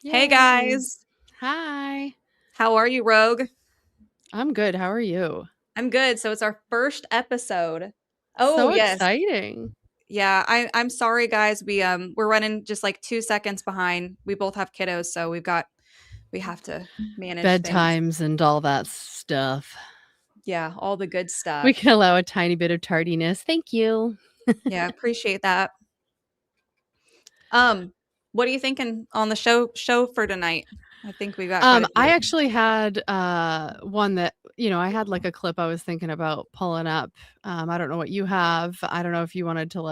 Hey Yay. guys, Hi. how are you, Rogue? I'm good. How are you? I'm good. So it's our first episode. Oh So yes, exciting. yeah. I'm sorry, guys. We're running just like 2 seconds behind. We both have kiddos, so we have to manage things. Bedtimes and all that stuff. Yeah, all the good We stuff. can allow a tiny bit of tardiness. Thank you. Yeah, appreciate that. Um, what are you thinking on the show for tonight? I think we got quite a I few. actually had one that, I had like a clip I was thinking about pulling up. I don't know what you have. I don't know if you wanted to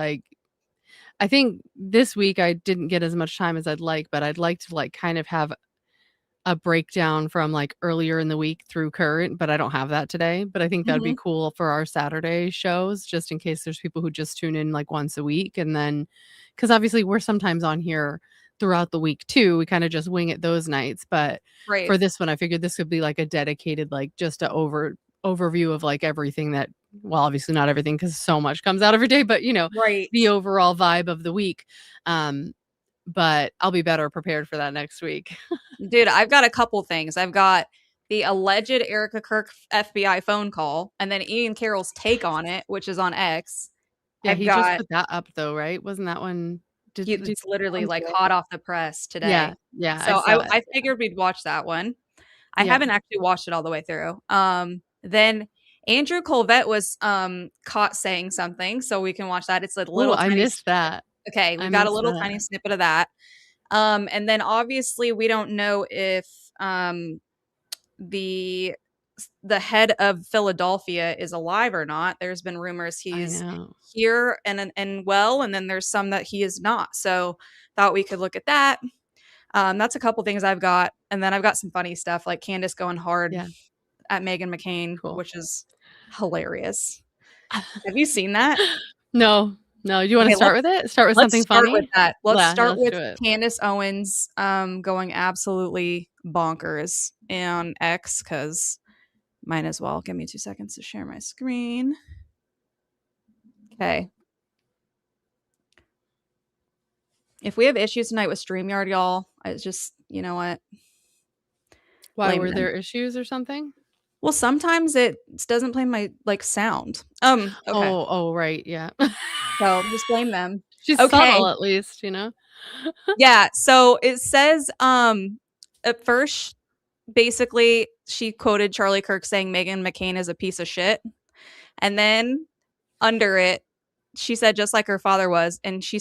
I think this week I didn't get as much time as I'd like, but I'd like to kind of have a breakdown from, earlier in the week through current, but I don't have that today, but I think that'd be Mhm. cool for our Saturday shows just in case there's people who just tune in, once a week, and then because obviously we're sometimes on here throughout the week too, we kinda just wing it those nights, but Right, for this one, I figured this would be, a dedicated, just a overview of, everything that well, obviously not everything because so much comes out every day, but, right. the overall vibe of the week, um, but I'll be better prepared for that next week. Dude, I've got a couple things. I've got the alleged Erika Kirk FBI phone call, and then Ian Carroll's take on it, which is on X. Yeah, I've he just got put that up though, right? Wasn't that one did it's literally one like too? hot off the press Yeah, today. yeah, I So saw it. I figured we'd watch that one. I Yeah. haven't actually watched it all the way through. Then Andrew Colvette was caught saying something, so we can watch that. It's a Ooh, little I tiny missed that. okay, I we've got a missed little that. tiny snippet of that. And then obviously we don't know if the the head of Philadelphia is alive or not. There's been rumors I he's know. here and well, and then there's some that he is not. So thought we could look at that. That's a couple things I've got, and then I've got some funny stuff like Candace going hard Yeah, at Megan McCain, cool. which is hilarious. Have you seen that? No, no, do you wanna Okay, start with it? Start with let's something start with funny? that. Let's Yeah, start let's with do it. Candace Owens going absolutely bonkers on X because might as well. Give me 2 seconds to share my screen. Okay. If we have issues tonight with StreamYard, y'all, it's just, you know what? Why, Blame were them. there issues or something? Well, sometimes it doesn't play my like sound. Okay. Oh, right, yeah. So just blame them. She's Okay. subtle at least, you know? Yeah. So it says, at first, basically, she quoted Charlie Kirk saying Megan McCain is a piece of shit. And then under it, she said just like her father was, and he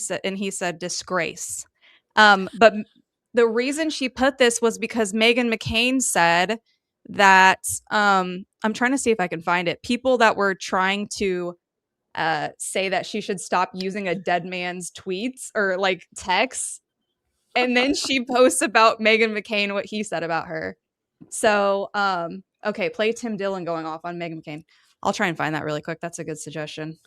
said disgrace. But the reason she put this was because Megan McCain said that I'm trying to see if I can find it. People that were trying to say that she should stop using a dead man's tweets or like texts, and then she posts about Megan McCain what he said about her. So, okay, play Tim Dillon going off on Megan McCain. I'll try and find that really quick. That's a good suggestion.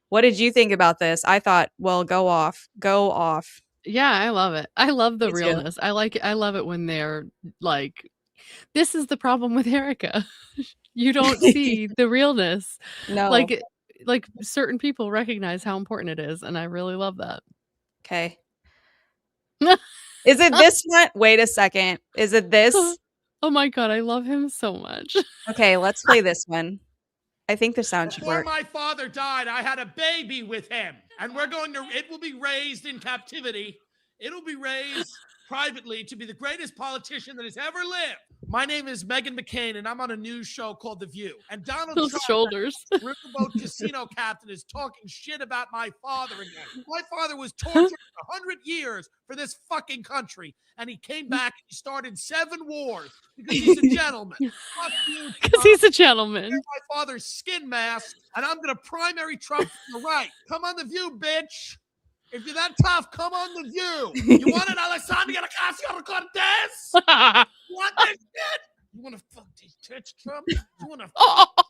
What did you think about this? I thought, well, go off. Go off. Yeah, I love it. I love the Me too. realness. I love it when they're like, "This is the problem with Erica." You don't see the realness. No. Like certain people recognize how important it is, and I really love that. Okay. Is it this one? Wait a second. Is it this? Oh my god, I love him so much. Okay, let's play this one. I think the sound should Before work. my father died, I had a baby with him, and it will be raised in captivity. It'll be raised privately to be the greatest politician that has ever lived. My name is Megan McCain, and I'm on a news show called The View. And Donald Those Trump, shoulders. riverboat casino captain, is talking shit about my father again. My father was tortured for 100 years for this fucking country, and he came back and he started 7 wars because he's a gentleman. Fuck you, Because Trump. he's a gentleman. My father's skin mask, and I'm going to primary Trump from the right. Come on The View, bitch. If you're that tough, come on The View. You want an Alessandria Ocasio-Cortez? You want this shit? You want to fuck these tits, Trump? You want to fuck?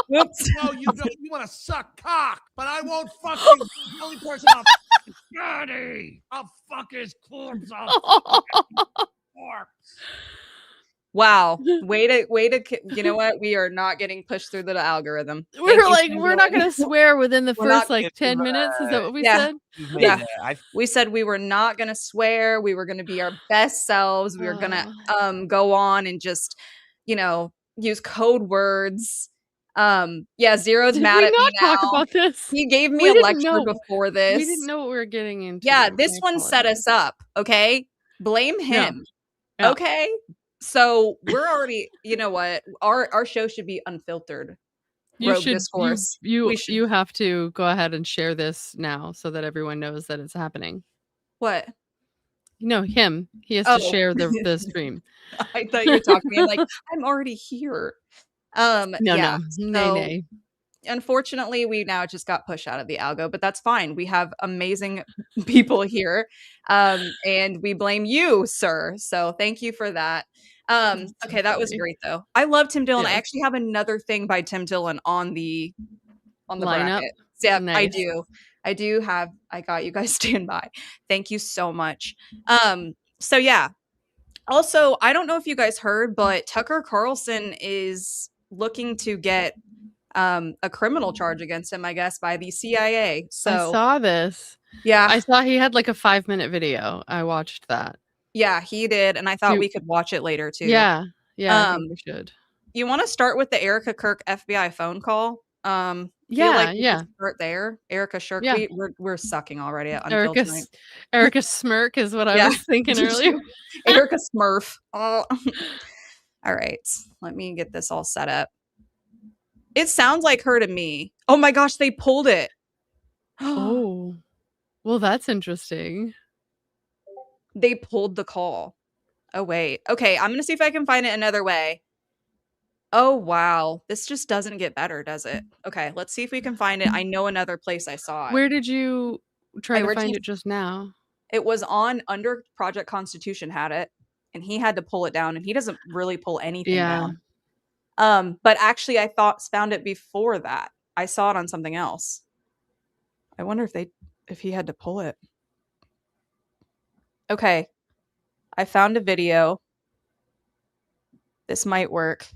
Whoops. No, you don't. You want to suck cock, but I won't fuck you. The only person I'll fuck is Daddy. I'll fuck his corpse. I'll fuck his corpse. Wow. Way to, you know what? We are not getting pushed through the algorithm. We're like, we're not going to swear within the We're not first like 10 minutes. Is that what we yeah. said? Yeah. We said we were not going to swear. We were going to be our best selves. We were going to go on and just, use code words. Zero's Did mad we at not me now. talk about this? He gave me We a didn't lecture know. before this. We didn't know what we were getting into. Yeah, this one set us up. Okay, blame him. Yeah. Okay, so we're already. You know what? Our show should be unfiltered. Rogue Discourse. You have to go ahead and share this now so that everyone knows that it's happening. What? Him. He has to share the stream. I thought you were talking to me. I'm like, I'm already here. Nay. Unfortunately, we now just got pushed out of the algo, but that's fine. We have amazing people here, and we blame you, sir. So thank you for that. Okay, that was great though. I love Tim Dillon. I actually have another thing by Tim Dillon on the lineup. Bracket. Yeah, nice. I do have. I got you guys stand by. Thank you so much. So yeah. Also, I don't know if you guys heard, but Tucker Carlson is looking to get a criminal charge against him, I guess, by the CIA. So I saw this. Yeah. I saw he had like a 5-minute video. I watched that. Yeah, he did. And I thought we could watch it later too. Yeah. I think we should. You want to start with the Erika Kirk FBI phone call? Start there. Erika Kirk. Yeah. We're sucking already at unfiltering. Erika Smirk is what I was thinking earlier. Erika Smurf. Oh. All right. Let me get this all set up. It sounds like her to me. Oh my gosh, they pulled it. Oh. Well, that's interesting. They pulled the call. Oh, wait. Okay, I'm going to see if I can find it another way. Oh, wow. This just doesn't get better, does it? Okay, let's see if we can find it. I know another place I saw it. Where did you try to find it just now? It was under Project Constitution had it, and he had to pull it down, and he doesn't really pull anything down. But actually, I found it before that. I saw it on something else. I wonder if he had to pull it. Okay, I found a video. This might work.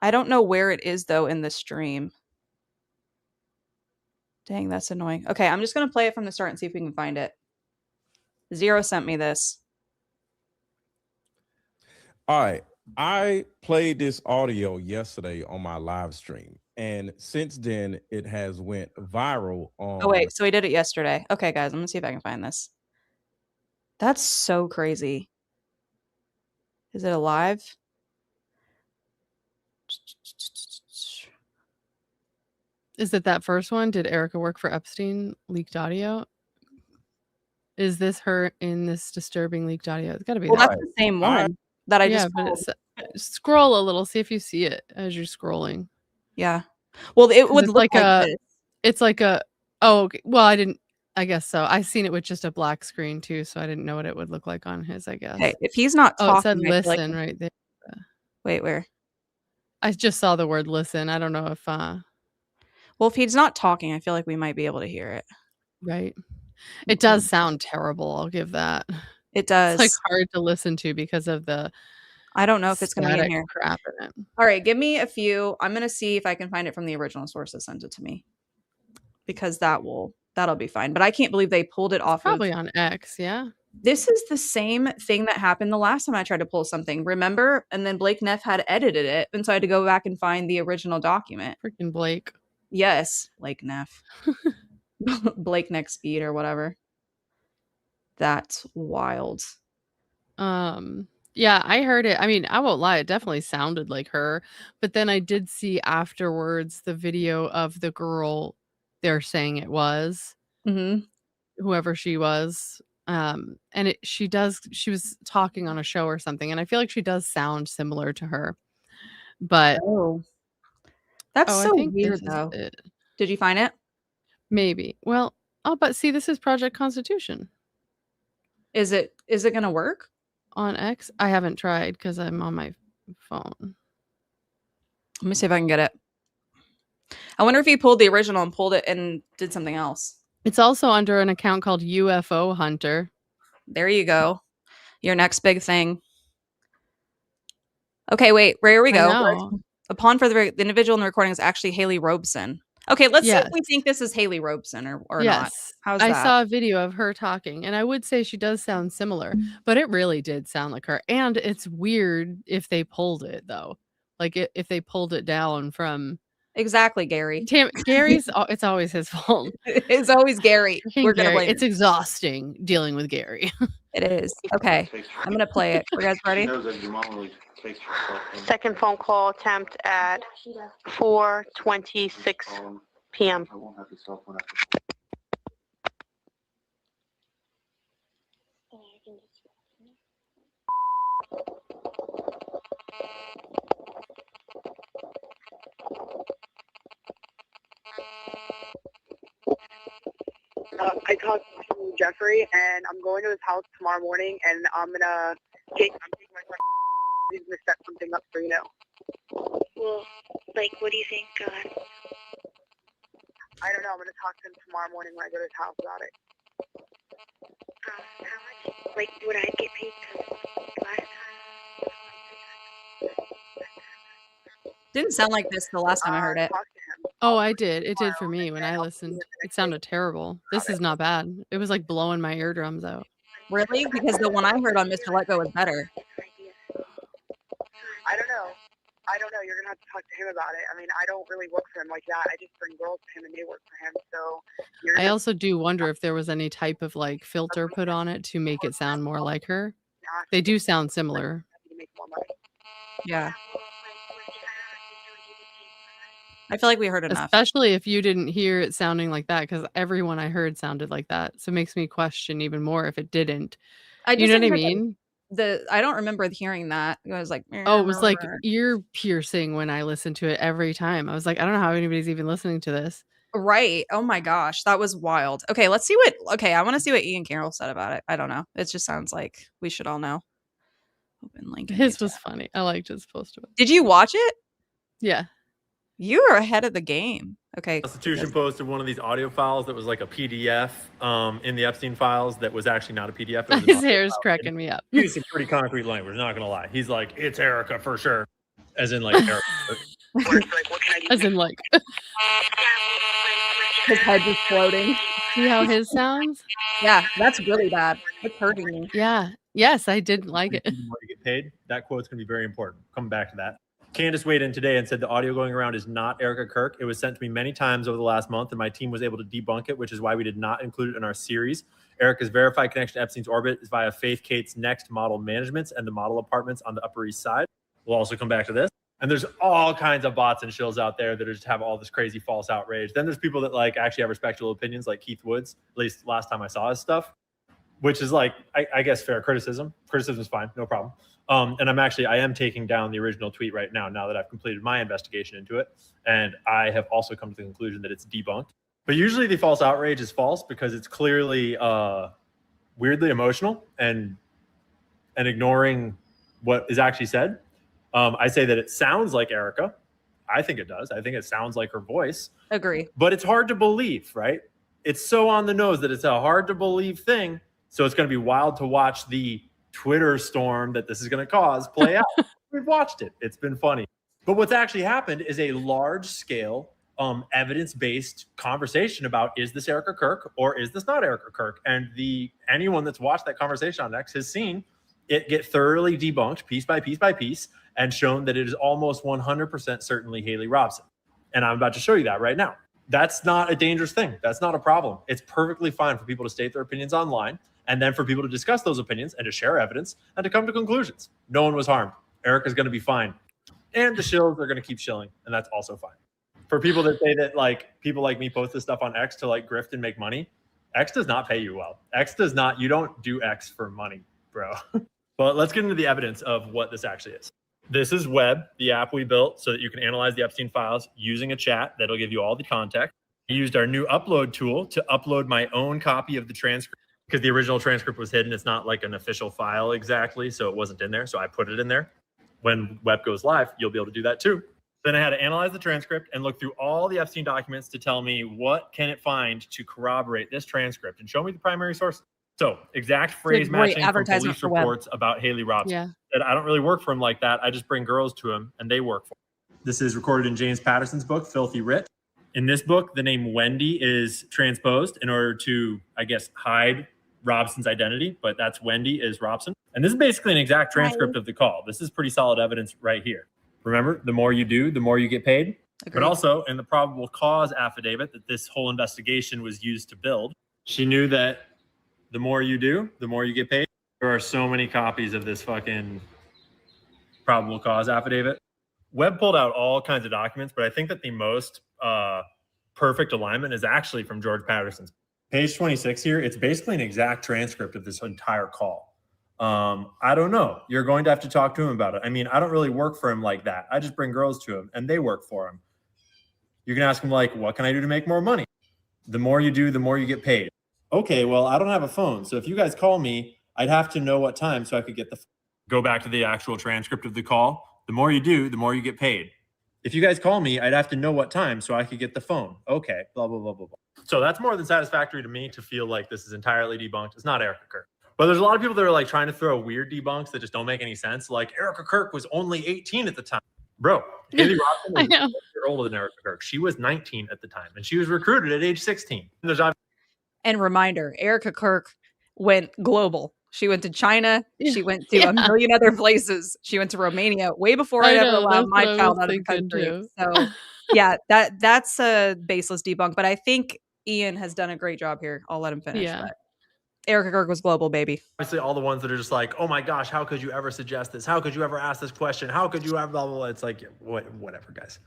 I don't know where it is though in the stream. Dang, that's annoying. Okay, I'm just gonna play it from the start and see if we can find it. Zero sent me this. All right. I played this audio yesterday on my live stream, and since then it has went viral on. Oh wait, so he did it yesterday. Okay, guys, I'm gonna see if I can find this. That's so crazy. Is it alive? Is it that first one? Did Erika work for Epstein? Leaked audio? Is this her in this disturbing leaked audio? It's got to be. Well, that's the same one that I just. But scroll a little. See if you see it as you're scrolling. Yeah. Well, it would look like this. It's like a. Oh, okay. Well, I didn't. I guess so. I seen it with just a black screen too, so I didn't know what it would look like on his. I guess. Okay, if he's not talking, it said listen right there. Wait, where? I just saw the word listen. I don't know if. Well, if he's not talking, I feel like we might be able to hear it. Right. It does sound terrible. I'll give that. It does. It's like hard to listen to because of the. I don't know if it's going to be in here. Crap in it. All right, give me a few. I'm going to see if I can find it from the original source that sent it to me, because that'll be fine. But I can't believe they pulled it off. Probably on X, yeah. This is the same thing that happened the last time I tried to pull something. Remember? And then Blake Neff had edited it, and so I had to go back and find the original document. Freaking Blake. Yes, Blake Neff. Blake Neck Speed or whatever. That's wild. Yeah, I heard it. I mean, I won't lie, it definitely sounded like her. But then I did see afterwards the video of the girl they're saying it was. Whoever she was. And she was talking on a show or something, and I feel like she does sound similar to her. But that's so weird though. Did you find it? Maybe. Well, but see, this is Project Constitution. Is it gonna work? On X? I haven't tried because I'm on my phone. Let me see if I can get it. I wonder if he pulled the original and pulled it and did something else. It's also under an account called UFO Hunter. There you go. Your next big thing. Okay, wait. Here we I go. know. Upon further, the individual in the recording is actually Haley Robeson. Okay, let's see if Yes. we think this is Haley Robeson or not. Yes. How's I that? saw a video of her talking, and I would say she does sound similar, but it really did sound like her. And it's weird if they pulled it, though. Like, if they pulled it down from Exactly, Gary. Gary's, it's always his fault. It's always Gary. Freaking We're gonna Gary. blame It's him. exhausting dealing with Gary. It is. Okay, I'm gonna play it. You guys ready? Second phone call attempt at 4:26 p.m. I talked to Jeffrey, and I'm going to his house tomorrow morning, and I'm taking my son. He's gonna set something up for you now. Well, like, what do you think? I don't know. I'm gonna talk to him tomorrow morning when I go to his house about it. How much? Like, would I get paid last time? Didn't sound like this the last time I heard it. Talk to him. Oh, I did. It did for me when I listened. It sounded terrible. This is not bad. It was like blowing my eardrums out. Really? Because the one I heard on Mr. Let Go was better. I don't know. You're gonna have to talk to him about it. I mean, I don't really work for him like that. I just bring girls to him, and they work for him. So I also do wonder if there was any type of like filter put on it to make it sound more like her. They do sound similar. to make more money. Yeah. I feel like we heard enough. Especially if you didn't hear it sounding like that, because everyone I heard sounded like that. So it makes me question even more if it didn't. I You just know what I didn't hear mean? I don't remember hearing that. It was like, Oh, it was like ear piercing when I listened to it every time. I was like, I don't know how anybody's even listening to this. right. Oh my gosh, that was wild. Okay, let's see I want to see what Ian Carroll said about it. I don't know. It just sounds like we should all know. Open link. His was funny. I liked his post of it. Did you watch it? Yeah. You are ahead of the game. Okay. Constitution posted one of these audio files that was like a PDF in the Epstein files that was actually not a PDF. It was an His audio hair is file. cracking me up. He used some pretty concrete language, not gonna lie. He's like, it's Erika for sure. As in like Erika. As in like, His head just floating. see how his sounds? Yeah, that's really bad. It's hurting me. Yeah. Yes, I didn't like it. The more you get paid, that quote's gonna be very important. Coming back to that. Candace weighed in today and said the audio going around is not Erika Kirk. It was sent to me many times over the last month, and my team was able to debunk it, which is why we did not include it in our series. Erika's verified connection to Epstein's orbit is via Faith Kate's Next Model Managements and the model apartments on the Upper East Side. We'll also come back to this. And there's all kinds of bots and shills out there that just have all this crazy false outrage. Then there's people that like actually have respectable opinions, like Keith Woods, at least last time I saw his stuff, which is like, I guess, fair criticism. Criticism is fine, no problem. And I am taking down the original tweet right now that I've completed my investigation into it. And I have also come to the conclusion that it's debunked. But usually the false outrage is false because it's clearly weirdly emotional and ignoring what is actually said. I say that it sounds like Erika. I think it does. I think it sounds like her voice. Agree. But it's hard to believe, right? It's so on the nose that it's a hard to believe thing. So it's going to be wild to watch the Twitter storm that this is going to cause play out. We've watched it. It's been funny. But what's actually happened is a large scale evidence-based conversation about, is this Erika Kirk or is this not Erika Kirk? And anyone that's watched that conversation on X has seen it get thoroughly debunked piece by piece by piece and shown that it is almost 100% certainly Haley Robson. And I'm about to show you that right now. That's not a dangerous thing. That's not a problem. It's perfectly fine for people to state their opinions online and then for people to discuss those opinions and to share evidence and to come to conclusions. No one was harmed. Erika's going to be fine. And the shills are going to keep shilling, and that's also fine. For people that say that like people like me post this stuff on X to like grift and make money, X does not pay you well. You don't do X for money, bro. But let's get into the evidence of what this actually is. This is Web, the app we built so that you can analyze the Epstein files using a chat that'll give you all the context. I used our new upload tool to upload my own copy of the transcript because the original transcript was hidden. It's not like an official file exactly, so it wasn't in there. So I put it in there. When Web goes live, you'll be able to do that too. Then I had to analyze the transcript and look through all the Epstein documents to tell me what can it find to corroborate this transcript and show me the primary source. So exact phrase great matching from advertisement police for Webb. reports about Haley Robson. Yeah. Said, I don't really work for him like that. I just bring girls to him and they work for him. This is recorded in James Patterson's book, Filthy Rich. In this book, the name Wendy is transposed in order to, I guess, hide Robson's identity, but that's Wendy is Robson. And this is basically an exact transcript of the call. This is pretty solid evidence right here. Remember, the more you do, the more you get paid. Agreed. But also in the probable cause affidavit that this whole investigation was used to build, she knew that the more you do, the more you get paid. There are so many copies of this fucking probable cause affidavit. Webb pulled out all kinds of documents, but I think that the most perfect alignment is actually from George Patterson's. Page 26 here, it's basically an exact transcript of this entire call. I don't know. You're going to have to talk to him about it. I mean, I don't really work for him like that. I just bring girls to him and they work for him. You can ask him like, what can I do to make more money? The more you do, the more you get paid. Okay, well, I don't have a phone. So if you guys call me, I'd have to know what time so I could get the phone. Go back to the actual transcript of the call. The more you do, the more you get paid. If you guys call me, I'd have to know what time so I could get the phone. Okay, blah, blah, blah, blah, blah. So that's more than satisfactory to me to feel like this is entirely debunked. It's not Erika Kirk. But there's a lot of people that are like trying to throw weird debunks that just don't make any sense. Like Erika Kirk was only 18 at the time. Bro, Haley Robson was 1 year older than Erika Kirk. She was 19 at the time and she was recruited at age 16. And reminder, Erika Kirk went global. She went to China. She went to a million other places. She went to Romania way before I ever allowed my child out of the country. Too. So yeah, that's a baseless debunk. But I think Ian has done a great job here. I'll let him finish. Yeah. But Erika Kirk was global, baby. Obviously, all the ones that are just like, oh my gosh, how could you ever suggest this? How could you ever ask this question? How could you ever blah, blah, blah. It's like, whatever, guys.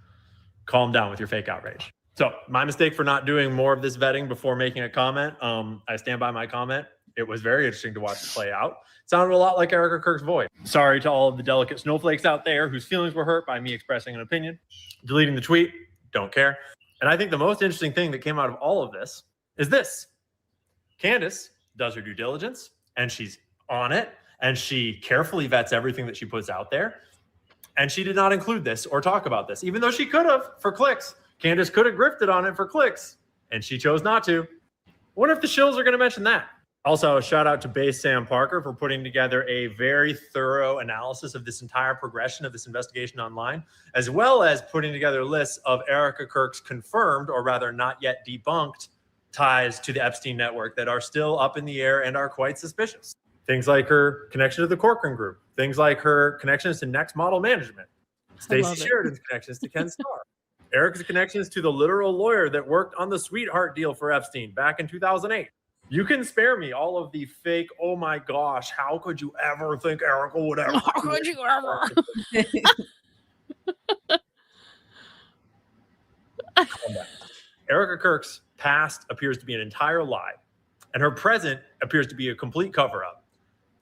Calm down with your fake outrage. So my mistake for not doing more of this vetting before making a comment. I stand by my comment. It was very interesting to watch it play out. It sounded a lot like Erika Kirk's voice. Sorry to all of the delicate snowflakes out there whose feelings were hurt by me expressing an opinion. Deleting the tweet, don't care. And I think the most interesting thing that came out of all of this is this. Candace does her due diligence and she's on it and she carefully vets everything that she puts out there. And she did not include this or talk about this, even though she could have for clicks. Candace could have grifted on it for clicks and she chose not to. What if the shills are going to mention that? Also, shout out to Base Sam Parker for putting together a very thorough analysis of this entire progression of this investigation online, as well as putting together lists of Erika Kirk's confirmed, or rather not yet debunked, ties to the Epstein network that are still up in the air and are quite suspicious. Things like her connection to the Corcoran Group, things like her connections to Next Model Management, Stacey Sheridan's connections to Ken Starr, Erika's connections to the literal lawyer that worked on the Sweetheart deal for Epstein back in 2008. You can spare me all of the fake, oh my gosh, how could you ever think Erika would ever? How could you ever? Erika Kirk's past appears to be an entire lie, and her present appears to be a complete cover-up.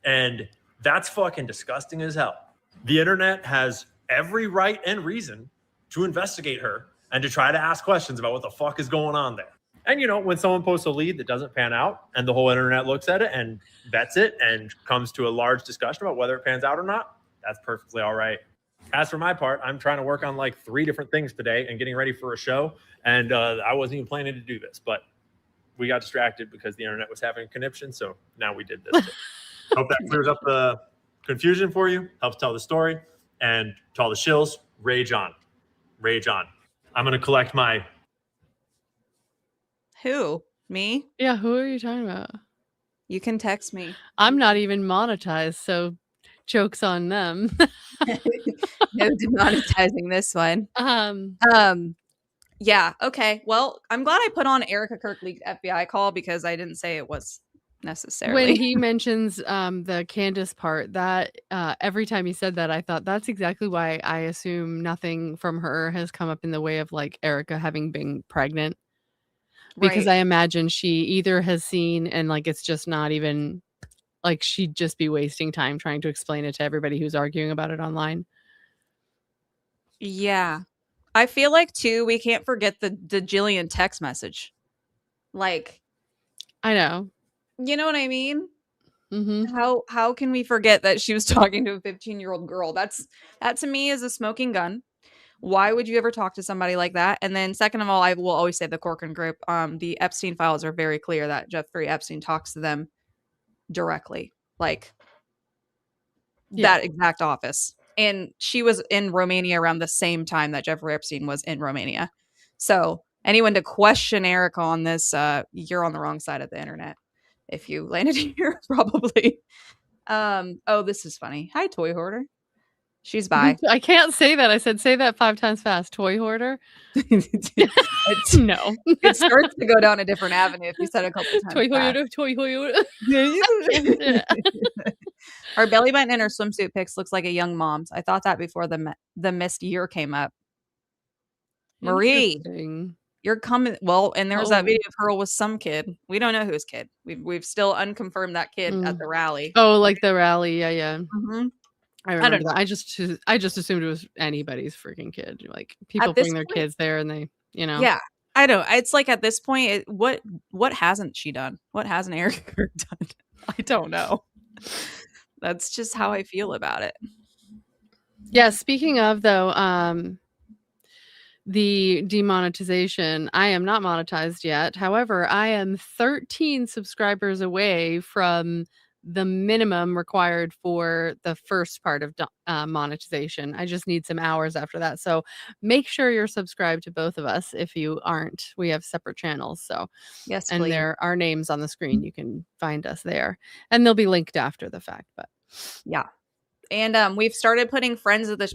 And that's fucking disgusting as hell. The internet has every right and reason to investigate her and to try to ask questions about what the fuck is going on there. And, you know, when someone posts a lead that doesn't pan out and the whole internet looks at it and vets it and comes to a large discussion about whether it pans out or not, that's perfectly all right. As for my part, I'm trying to work on like 3 different things today and getting ready for a show. And I wasn't even planning to do this, but we got distracted because the internet was having a conniption. So now we did this. Hope that clears up the confusion for you, helps tell the story. And to all the shills, rage on. Rage on. I'm going to collect my... Who? Me? Yeah, who are you talking about? You can text me. I'm not even monetized, so joke's on them. No demonetizing this one. Yeah, okay. Well, I'm glad I put on Erika Kirk leaked FBI call because I didn't say it was necessarily. When he mentions the Candace part, that every time he said that, I thought that's exactly why I assume nothing from her has come up in the way of like Erika having been pregnant. Because I imagine she either has seen and like it's just not even like she'd just be wasting time trying to explain it to everybody who's arguing about it online. Yeah. I feel like too, we can't forget the Jillian text message. Like, I know. You know what I mean? Mm-hmm. How can we forget that she was talking to a 15-year-old girl? That to me is a smoking gun. Why would you ever talk to somebody like that? And then second of all, I will always say the Corcoran Group, the Epstein files are very clear that Jeffrey Epstein talks to them directly, like that exact office. And she was in Romania around the same time that Jeffrey Epstein was in Romania. So anyone to question Erika on this, you're on the wrong side of the internet. If you landed here, probably. Oh, this is funny. Hi, toy hoarder. She's bi. I can't say that. I said say that 5 times fast. Toy hoarder. No. It starts to go down a different avenue if you said it a couple times. Toy hoarder. Toy hoarder. Her belly button and her swimsuit pics looks like a young mom's. I thought that before the missed year came up. Marie, you're coming. Well, and there was that video of her with some kid. We don't know whose kid. We've still unconfirmed that kid at the rally. Oh, like the rally. Yeah. Mm-hmm. I remember that. I just assumed it was anybody's freaking kid. Like people bring their kids there and they, Yeah. I don't. It's like at this point, what hasn't she done? What hasn't Erika Kirk done? I don't know. That's just how I feel about it. Yeah. Speaking of though, the demonetization, I am not monetized yet. However, I am 13 subscribers away from the minimum required for the first part of monetization. I just need some hours after that. So make sure you're subscribed to both of us. If you aren't, we have separate channels. So yes, and there are names on the screen. You can find us there, and they'll be linked after the fact. But yeah. And we've started putting friends of the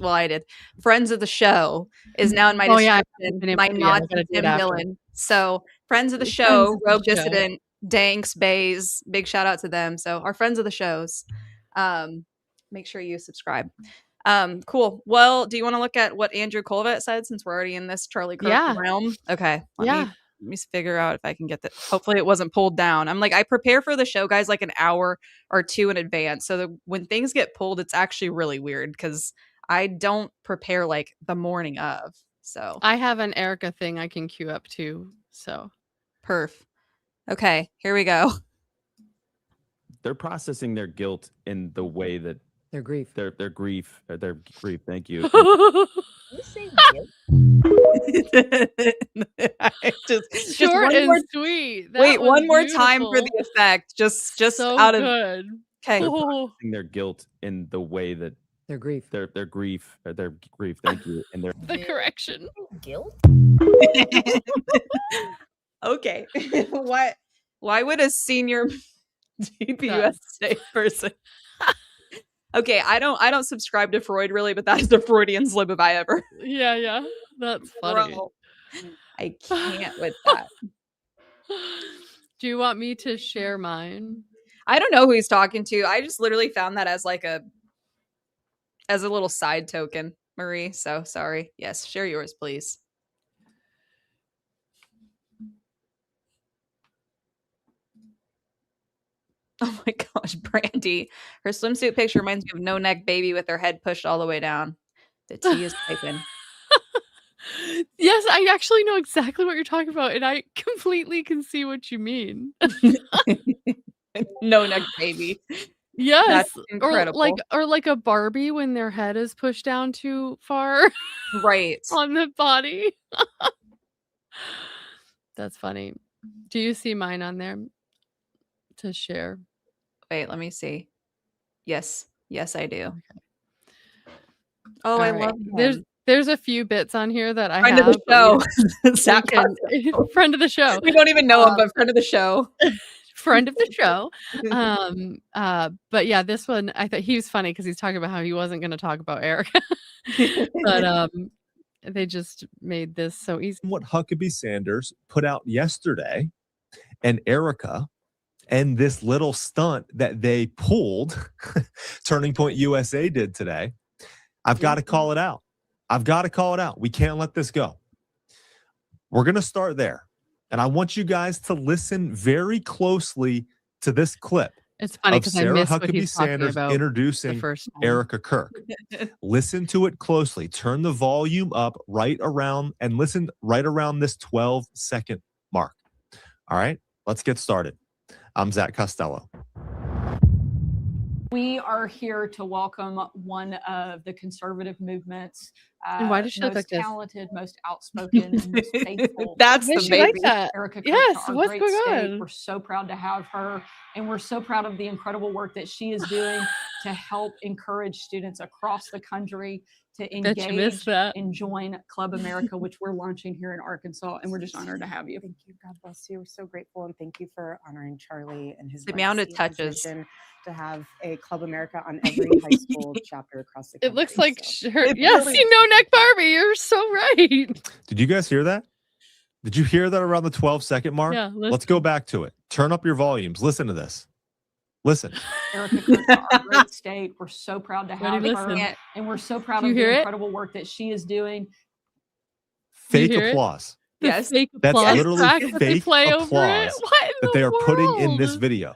show is now in my description. My nod to Tim Dillon. So friends of the show, Rogue Dissident, Danks, Bays, big shout out to them. So our friends of the shows, make sure you subscribe. Cool. Well, do you want to look at what Andrew Colvett said since we're already in this Charlie Kirk realm? Okay. Let me figure out if I can get that. Hopefully it wasn't pulled down. I'm like, I prepare for the show, guys, like an hour or two in advance. So that when things get pulled, it's actually really weird because I don't prepare like the morning of. So I have an Erika thing I can queue up too. So perf. Okay, here we go. They're processing their guilt in the way that their grief. Their grief. Thank you. You say just short and more, sweet. Wait, one more time for the effect. Just so out of good. Okay. They're processing their guilt in the way that their grief. Their grief. Thank you. And their the correction. Guilt. Okay. Why would a senior DPUSA person? Okay, I don't subscribe to Freud really, but that is the Freudian slip if I ever. Yeah. That's funny. Bro, I can't with that. Do you want me to share mine? I don't know who he's talking to. I just literally found that as a little side token, Marie. So sorry. Yes, share yours, please. Oh my gosh, Brandy. Her swimsuit picture reminds me of No Neck Baby with her head pushed all the way down. The tea is taken. Yes, I actually know exactly what you're talking about, and I completely can see what you mean. No Neck Baby. Yes. That's incredible. Or like a Barbie when their head is pushed down too far. Right. On the body. That's funny. Do you see mine on there to share? Wait, let me see. Yes, I do. Okay. Oh, all I right. love him. There's a few bits on here that I friend have. Of the show. Friend of the show. We don't even know him, but friend of the show. Friend of the show. But yeah, this one, I thought he was funny because he's talking about how he wasn't going to talk about Erika. But they just made this so easy. What Huckabee Sanders put out yesterday and Erika and this little stunt that they pulled, Turning Point USA did today, I've got to call it out. We can't let this go. We're going to start there. And I want you guys to listen very closely to this clip. It's funny because I missed what Huckabee he's talking Sanders about introducing the first time. Erika Kirk. Listen to it closely. Turn the volume up right around and listen right around this 12-second mark. All right, let's get started. I'm Zach Costello. We are here to welcome one of the conservative movement's And why does she look most like this? talented, most outspoken, and most faithful. That's Why the does she like baby. that? Erika Kirk Yes, to our what's great going state. on? We're so proud to have her, and we're so proud of the incredible work that she is doing to help encourage students across the country to Bet you missed engage that. and join Club America, which we're launching here in Arkansas, and we're just honored to have you. Thank you. God bless you. We're so grateful, and thank you for honoring Charlie and his The amount of legacy and his touches. mission to have a Club America on every high school chapter across the country. It looks like So, her. It Yes, really- you know, neck Barbie. You're so right. Did you guys hear that? Did you hear that around the 12-second mark? Yeah, Let's go back to it. Turn up your volumes. Listen to this. Listen. Erika Kirk to our great state. We're so proud to have Ready, her, listen. and we're so proud Do you of the hear it? incredible work that she is doing. Fake hear it? applause. The Yes. fake That's applause literally track that they fake play over it. applause What in that the they are putting in this world? video.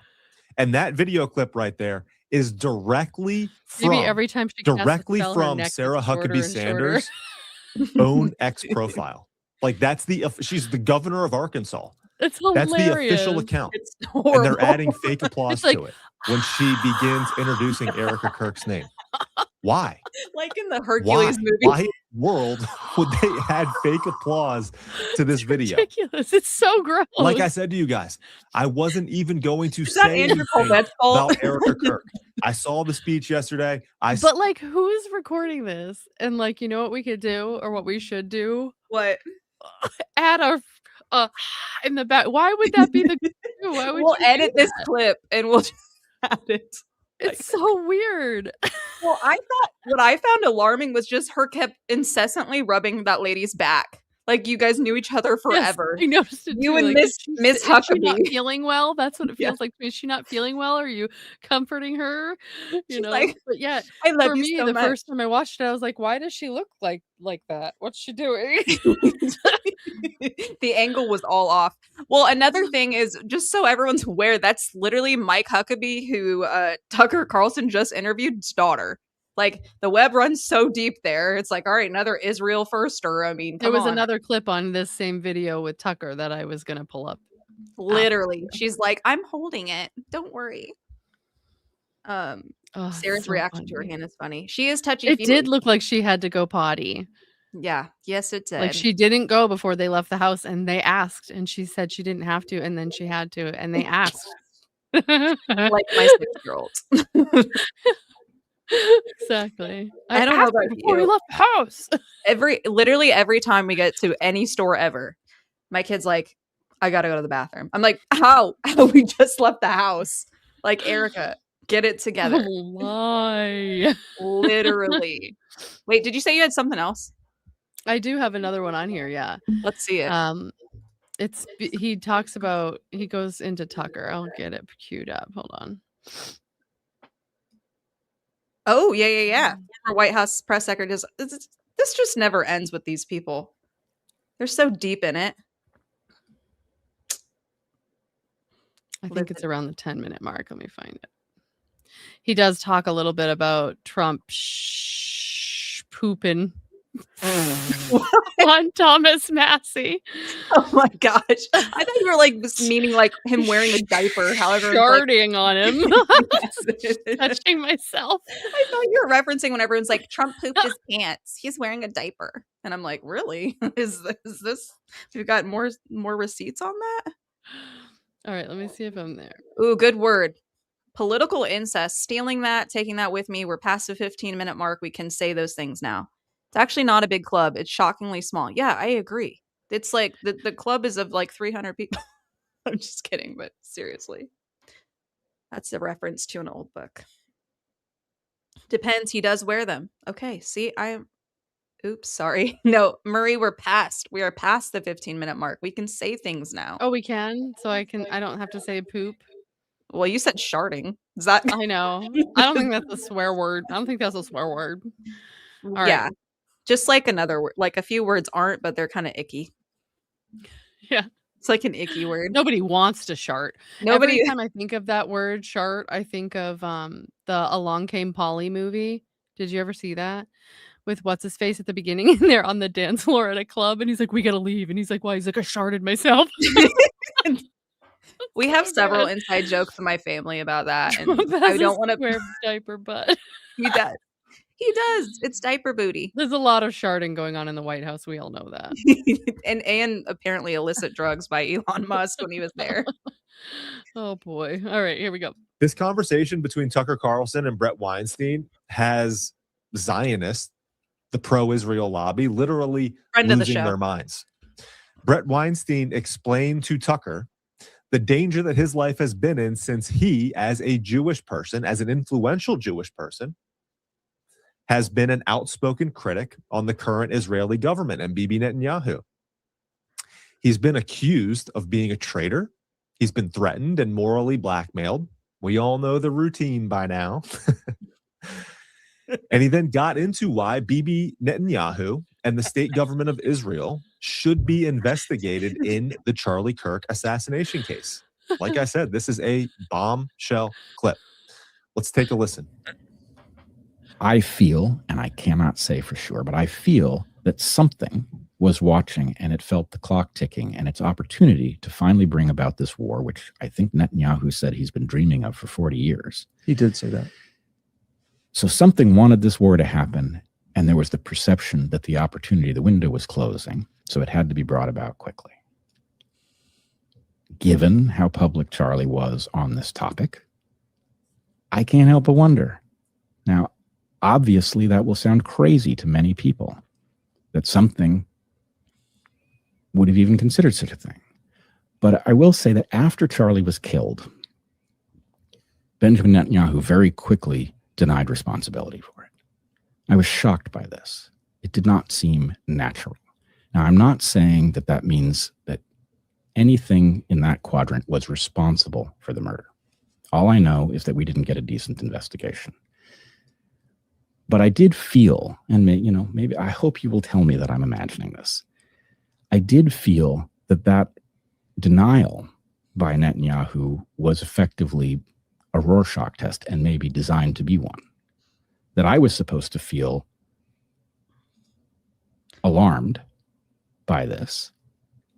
And that video clip right there is directly Maybe from every time she casts a directly spell, her from neck gets Sarah shorter Huckabee and shorter. Sanders' own ex profile. Like that's she's the governor of Arkansas. It's hilarious. That's the official account. It's And horrible. they're adding fake applause It's like, to it when she begins introducing Erika Kirk's name. Why? like in the Why? Hercules movie. Why in the world would they add fake applause to this video? ridiculous. It's so gross. Like I said to you guys, I wasn't even going to Is that say Andrew anything Colbett's fault? about Erika Kirk. I saw the speech yesterday. But like, who's recording this? And like, you know what we could do, or what we should do? What? Add a in the back. Why would that be the? Why would We'll you edit do this that? clip and we'll just add it. It's so weird. Well, I thought what I found alarming was just her kept incessantly rubbing that lady's back. Like you guys knew each other forever. Yes, I noticed it You too. and Like, Miss is she not Huckabee. feeling well? That's what it Yeah. feels like to me. Is she not feeling well? Are you comforting her? You She's know. like, But yeah, I love for you me, so the much. first time I watched it, I was like, why does she look like that? What's she doing? The angle was all off. Well, another thing is just so everyone's aware, that's literally Mike Huckabee, who Tucker Carlson just interviewed's daughter. Like the web runs so deep there. It's like, all right, another Israel firster. I mean, There come was on. another clip on this same video with Tucker that I was gonna pull up. Literally, she's like, I'm holding it. Don't worry. Oh, it's Sarah's so reaction to her funny. hand is funny. She is touchy. It did look like she had to go potty. Yeah. Yes, it did. Like she didn't go before they left the house, and they asked, and she said she didn't have to, and then she had to, and they asked. like my 6-year-old. Exactly. I don't know asked her about before we you. left the house. Literally every time we get to any store ever, my kid's like, I gotta go to the bathroom. I'm like, how? We just left the house. Like, Erika, get it together. Oh my. Literally. Wait, did you say you had something else? I do have another one on here, yeah. Let's see it. He talks about, he goes into Tucker. I'll get it queued up. Hold on. Oh, yeah. Former White House press secretary. This just never ends with these people. They're so deep in it. I think it's around the 10-minute mark. Let me find it. He does talk a little bit about Trump pooping on Thomas Massey. Oh my gosh. I thought you were like meaning like him wearing a diaper, however. Sharding on him. Touching myself. I thought you were referencing when everyone's like, Trump pooped his pants. He's wearing a diaper. And I'm like, really? Is this? We've got more receipts on that? All right, let me see if I'm there. Ooh, good word. Political incest. Stealing that, taking that with me. We're past the 15-minute mark. We can say those things now. It's actually not a big club. It's shockingly small. Yeah, I agree. It's like the club is of like 300 people. I'm just kidding, but seriously. That's a reference to an old book. Depends. He does wear them. Okay, see, oops, sorry. No, Murray, we are past the 15-minute mark. We can say things now. Oh, we can? So I don't have to say poop. Well, you said sharding. Is that? I know. I don't think that's a swear word. I don't think that's a swear word. All yeah. right. Just like another word. Like a few words aren't, but they're kind of icky. Yeah. It's like an icky word. Nobody wants to shart. Nobody. Every time I think of that word, shart, I think of the Along Came Polly movie. Did you ever see that? With what's his face at the beginning, and they're on the dance floor at a club, and he's like, "We gotta leave," and he's like, "Why?" He's like, "I sharted myself." We have so several good. inside jokes in my family about that, and Trump I has don't a want to. square diaper butt. He does. He does. It's diaper booty. There's a lot of sharding going on in the White House. We all know that. and apparently illicit drugs by Elon Musk when he was there. Oh boy. All right, here we go. This conversation between Tucker Carlson and Brett Weinstein has Zionists, the pro-Israel lobby, literally Friend of the losing show. their minds. Brett Weinstein explained to Tucker the danger that his life has been in since he, as a Jewish person, as an influential Jewish person, has been an outspoken critic on the current Israeli government and Bibi Netanyahu. He's been accused of being a traitor. He's been threatened and morally blackmailed. We all know the routine by now. And he then got into why Bibi Netanyahu and the state government of Israel should be investigated in the Charlie Kirk assassination case. Like I said, this is a bombshell clip. Let's take a listen. I feel, and I cannot say for sure, but I feel that something was watching and it felt the clock ticking and its opportunity to finally bring about this war, which I think Netanyahu said he's been dreaming of for 40 years. He did say that. So something wanted this war to happen, and there was the perception that the opportunity, the window was closing, so it had to be brought about quickly. Given how public Charlie was on this topic, I can't help but wonder. Now, obviously, that will sound crazy to many people, that something would have even considered such a thing. But I will say that after Charlie was killed, Benjamin Netanyahu very quickly denied responsibility for it. I was shocked by this. It did not seem natural. Now, I'm not saying that that means that anything in that quadrant was responsible for the murder. All I know is that we didn't get a decent investigation. But I did feel, and maybe I hope you will tell me that I'm imagining this. I did feel that that denial by Netanyahu was effectively a Rorschach test and maybe designed to be one. That I was supposed to feel alarmed by this,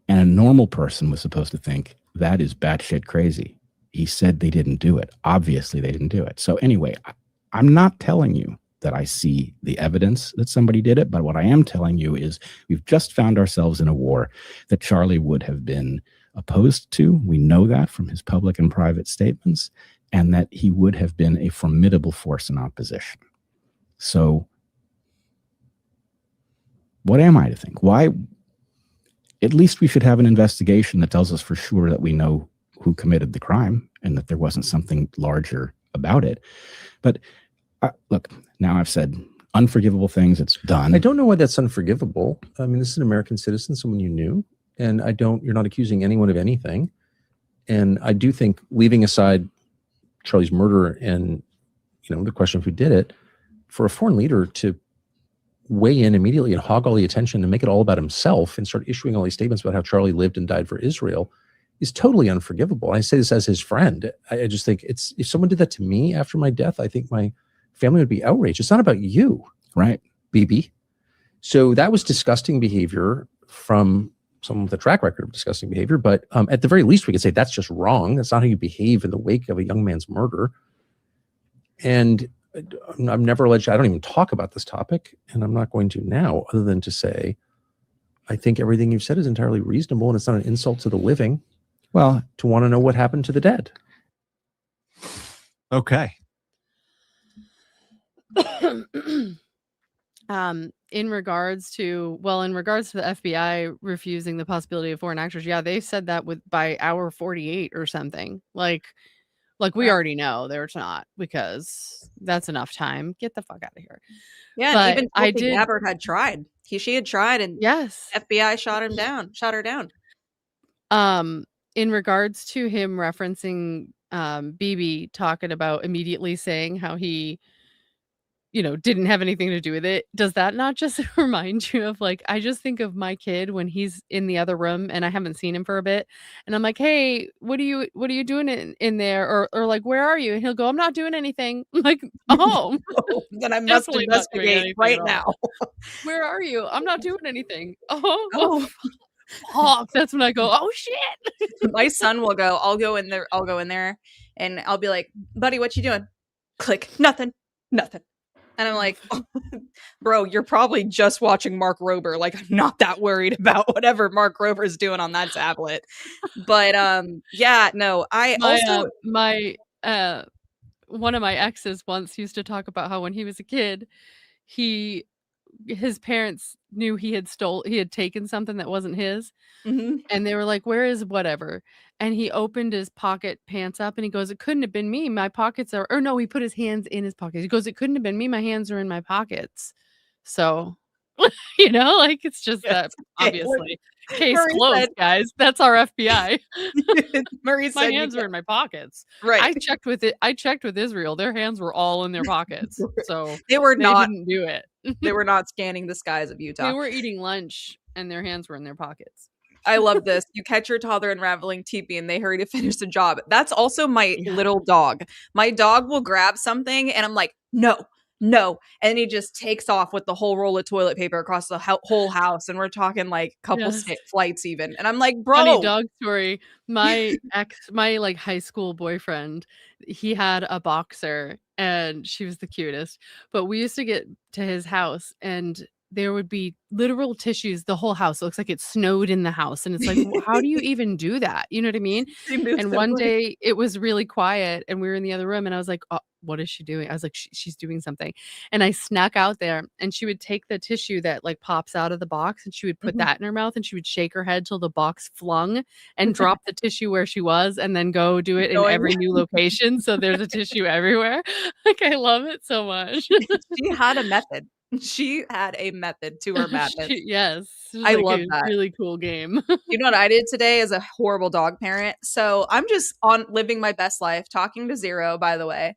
and a normal person was supposed to think that is batshit crazy. He said they didn't do it. Obviously, they didn't do it. So anyway, I'm not telling you that I see the evidence that somebody did it, but what I am telling you is we've just found ourselves in a war that Charlie would have been opposed to. We know that from his public and private statements, and that he would have been a formidable force in opposition. So what am I to think? Why? At least we should have an investigation that tells us for sure that we know who committed the crime and that there wasn't something larger about it. But look, now I've said unforgivable things. It's done. I don't know why that's unforgivable. I mean, this is an American citizen, someone you knew, and you're not accusing anyone of anything. And I do think, leaving aside Charlie's murder and the question of who did it, for a foreign leader to weigh in immediately and hog all the attention and make it all about himself and start issuing all these statements about how Charlie lived and died for Israel is totally unforgivable. I say this as his friend. I just think if someone did that to me after my death, I think my family would be outraged. It's not about you, right, Bibi? So that was disgusting behavior from someone with a track record of disgusting behavior. But at the very least, we could say that's just wrong. That's not how you behave in the wake of a young man's murder. And I'm never alleged. I don't even talk about this topic, and I'm not going to now, other than to say, I think everything you've said is entirely reasonable, and it's not an insult to the living. Well, to want to know what happened to the dead. Okay. In regards to the FBI refusing the possibility of foreign actors, yeah, they said that by hour 48 or something. Like we already know there's not, because that's enough time. Get the fuck out of here. Yeah, But and even Tulsi Gabbard had tried. She had tried, and yes, FBI shot her down. In regards to him referencing Bibi talking about immediately saying how he didn't have anything to do with it. Does that not just remind you of, I just think of my kid when he's in the other room and I haven't seen him for a bit, and I'm like, hey, what are you doing in there? Or where are you? And he'll go, I'm not doing anything. I'm like, oh, then I must investigate right now. Where are you? I'm not doing anything. Oh. Fuck, that's when I go, oh shit. My son will go, I'll go in there, and I'll be like, buddy, what you doing? Click, nothing. And I'm like, oh, bro, you're probably just watching Mark Rober. Like, I'm not that worried about whatever Mark Rober's doing on that tablet. But yeah, no, I also one of my exes once used to talk about how when he was a kid, his parents knew he had taken something that wasn't his. Mhm. And they were like, where is whatever? And he opened his pocket pants up and he goes, it couldn't have been me. My pockets are, or no, he put his hands in his pockets. He goes, it couldn't have been me. My hands are in my pockets. So, like it's just that obviously case Murray closed, said- guys. That's our FBI. Murray My said you hands are in my pockets. Right. I checked with Israel. Their hands were all in their pockets. So They were not didn't do it. they were not scanning the skies of Utah. They were eating lunch and their hands were in their pockets. I love this. You catch your toddler unraveling teepee and they hurry to finish the job. That's also my little dog. My dog will grab something and I'm like, no. And he just takes off with the whole roll of toilet paper across the whole house. And we're talking like couple flights even. And I'm like, bro. Funny dog story. My like high school boyfriend, he had a boxer and she was the cutest. But we used to get to his house and there would be literal tissues. The whole house looks like it snowed in the house. And it's like, how do you even do that? You know what I mean? And one day it was really quiet and we were in the other room and I was like, oh, what is she doing? I was like, she's doing something. And I snuck out there and she would take the tissue that like pops out of the box and she would put that in her mouth and she would shake her head till the box flung and drop the tissue where she was and then go do it in every new location. So there's a tissue everywhere. Like, I love it so much. She had a method. She had a method to her madness. Yes. I love that. Really cool game. You know what I did today as a horrible dog parent? So I'm just on living my best life, talking to Zero, by the way.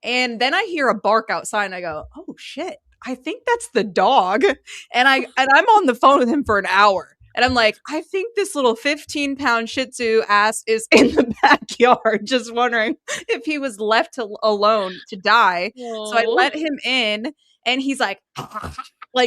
And then I hear a bark outside and I go, oh shit, I think that's the dog. And I'm on the phone with him for an hour. And I'm like, I think this little 15-pound Shih Tzu ass is in the backyard, just wondering if he was left alone to die. So I let him in and he's like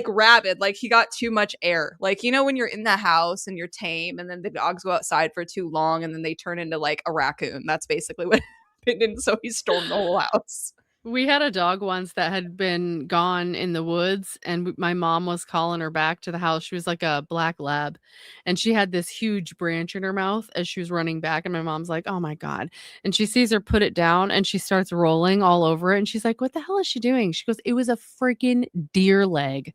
rabid, like he got too much air. Like, you know, when you're in the house and you're tame and then the dogs go outside for too long and then they turn into like a raccoon. That's basically what happened. And so he stormed the whole house. We had a dog once that had been gone in the woods and my mom was calling her back to the house. She was like a black lab and she had this huge branch in her mouth as she was running back. And my mom's like, oh my God. And she sees her put it down and she starts rolling all over it. And she's like, what the hell is she doing? She goes, it was a freaking deer leg.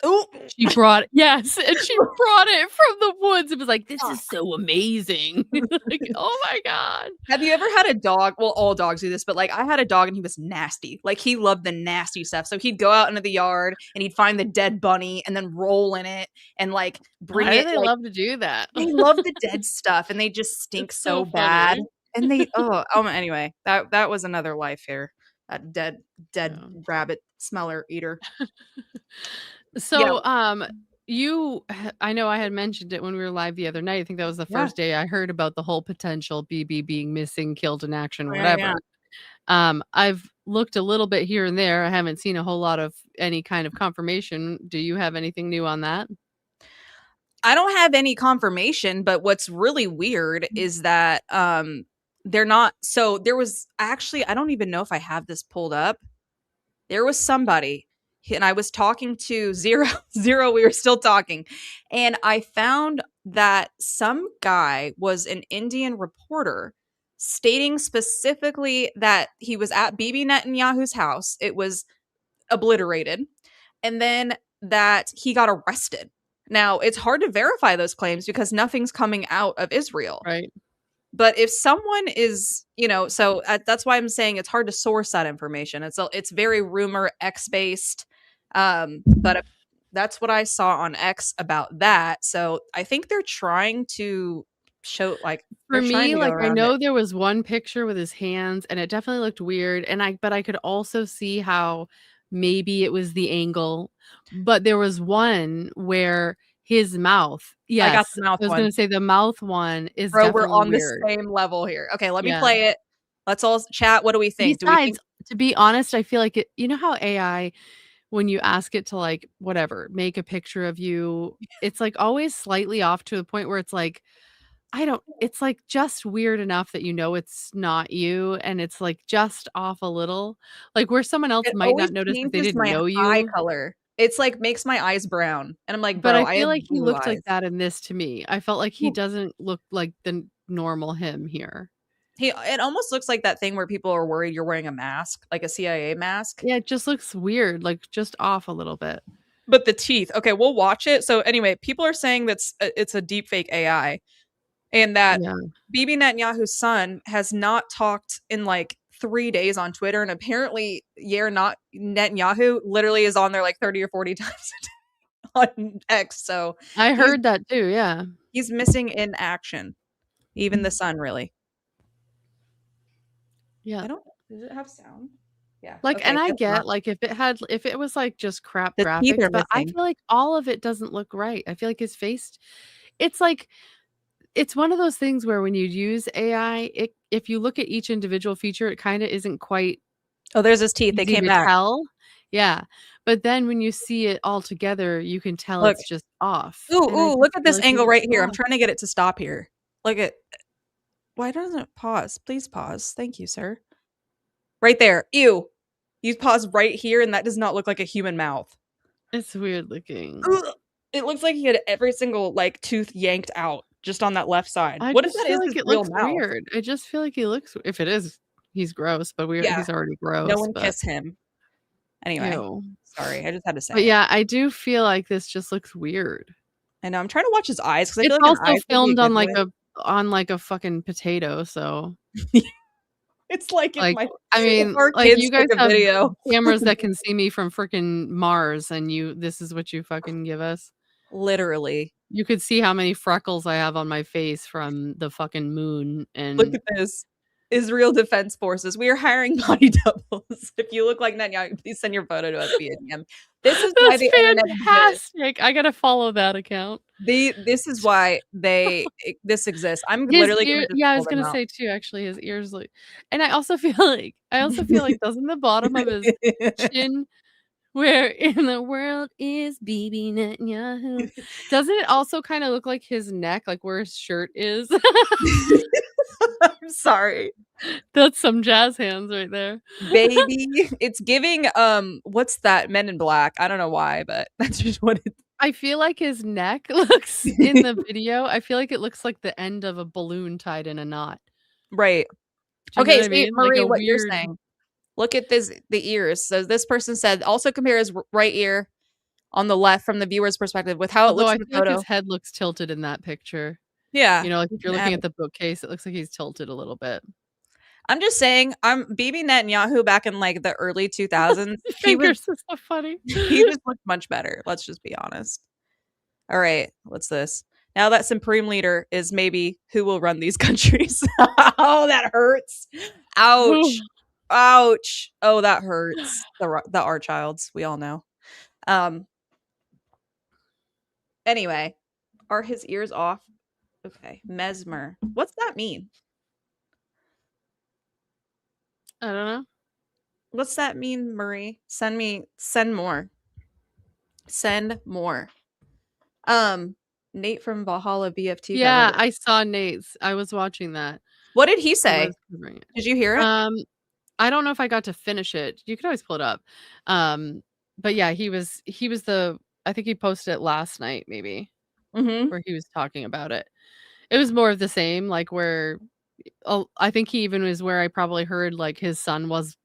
Oh, she brought it. Yes. And she brought it from the woods. It was like, this is so amazing. Like, oh my God. Have you ever had a dog? Well, all dogs do this, but like I had a dog and he was nasty. Like he loved the nasty stuff. So he'd go out into the yard and he'd find the dead bunny and then roll in it and like bring it. They love to do that. They love the dead stuff and they just stink so bad. And they anyway, that was another life here. That dead rabbit smeller eater. So, I know I had mentioned it when we were live the other night. I think that was the first day I heard about the whole potential Bibi being missing, killed in action, whatever. I've looked a little bit here and there. I haven't seen a whole lot of any kind of confirmation. Do you have anything new on that? I don't have any confirmation, but what's really weird is that they're not. So there was actually, I don't even know if I have this pulled up. There was somebody. And I was talking to Zero, we were still talking. And I found that some guy was an Indian reporter stating specifically that he was at Bibi Netanyahu's house. It was obliterated. And then that he got arrested. Now, it's hard to verify those claims because nothing's coming out of Israel. Right. But if someone is, so that's why I'm saying it's hard to source that information. It's very rumor X-based. But that's what I saw on X about that. So I think they're trying to show for me, I know there was one picture with his hands and it definitely looked weird. But I could also see how maybe it was the angle, but there was one where his mouth. Yes, I got the mouth. I was going to say the mouth one is. Bro, we're on weird. the same level here. Okay, let me play it. Let's all chat. What do we think? Besides, to be honest, I feel like you know how AI, when you ask it to like whatever, make a picture of you, it's like always slightly off to the point where it's like it's like just weird enough that you know it's not you, and it's like just off a little, like where someone else It might always not notice if they changes didn't my know eye you. color. It's like makes my eyes brown, and I'm like, But bro, I I feel have like he blue looked like eyes. that in this to me. I felt like he Well- doesn't look like the normal him here. It almost looks like that thing where people are worried you're wearing a mask, like a CIA mask. Yeah, it just looks weird, like just off a little bit. But the teeth, okay, we'll watch it. So anyway, people are saying it's a deep fake AI, and that Yeah. Bibi Netanyahu's son has not talked in like 3 days on Twitter, and apparently Netanyahu literally is on there like 30 or 40 times a day on X. So I heard that too, yeah. he's missing in action. Even the son, really. Yeah. Does it have sound? Yeah. Like, okay, and I guess get not. like if it was like just crap The teeth graphics, are but I missing. feel like all of it doesn't look right. I feel like his face, it's like it's one of those things where when you use AI, if you look at each individual feature, it kind of isn't quite Oh, there's his teeth. They easy came to back. tell. Yeah. But then when you see it all together, you can tell Look. it's just off. Ooh, And I ooh, just look at feel this like he angle looks right here. I'm off. trying to get it to stop here. Look at why doesn't it pause? Please pause. Thank you, sir. Right there. Ew. You pause right here, and that does not look like a human mouth. It's weird looking. Ugh. It looks like he had every single like tooth yanked out just on that left side. I What if just that feel is like his it real looks mouth? weird. I just feel like he looks, if it is, he's gross, but Yeah. he's already gross. No one but kiss him. Anyway, Ew. sorry, I just had to say But it. yeah, I do feel like this just looks weird. I know. I'm trying to watch his eyes because I It's feel like his also eyes would be a filmed on good like a fucking potato, so It's like if like my I mean, if our like kids you guys took a have video. cameras that can see me from freaking Mars, and this is what you fucking give us. Literally. You could see how many freckles I have on my face from the fucking moon, Look and at this. Israel Defense Forces. We are hiring body doubles. If you look like Netanyahu, please send your photo to us via DM. This is why that's the internet exists. fantastic. I gotta follow that account. This is why this exists. I'm His literally ear, gonna just yeah, I pull was them gonna out. say too. Actually, his ears look, and I also feel like doesn't the bottom of his chin, where in the world is Bibi Netanyahu? Doesn't it also kind of look like his neck, like where his shirt is? I'm sorry. That's some jazz hands right there. Baby. It's giving what's that? Men in Black. I don't know why, but that's just what it I feel like his neck looks in the video. I feel like it looks like the end of a balloon tied in a knot. Right. Do you know Okay, what I see, mean? Like Marie, a what you're weird. saying. Look at the ears. So this person said also compare his right ear on the left from the viewer's perspective with how it Although looks I in the feel like photo. his head looks tilted in that picture. Yeah. You know, like if you're looking at the bookcase, it looks like he's tilted a little bit. I'm just saying, Bibi Netanyahu back in like the early 2000s. Fingers is so funny. He just looked much better. Let's just be honest. All right, what's this? Now that Supreme Leader is maybe who will run these countries. Oh, that hurts. Ouch. Ouch. Oh, that hurts. The our childs, we all know. Anyway, are his ears off? Okay, mesmer. What's that mean? I don't know. What's that mean, Marie? Send more. Send more. Nate from Valhalla BFT. Yeah, I saw Nate's. I was watching that. What did he say? Did you hear it? I don't know if I got to finish it. You could always pull it up. But yeah, he was I think he posted it last night, maybe, where he was talking about it. It was more of the same, like where I think he even was where I probably heard like his son was,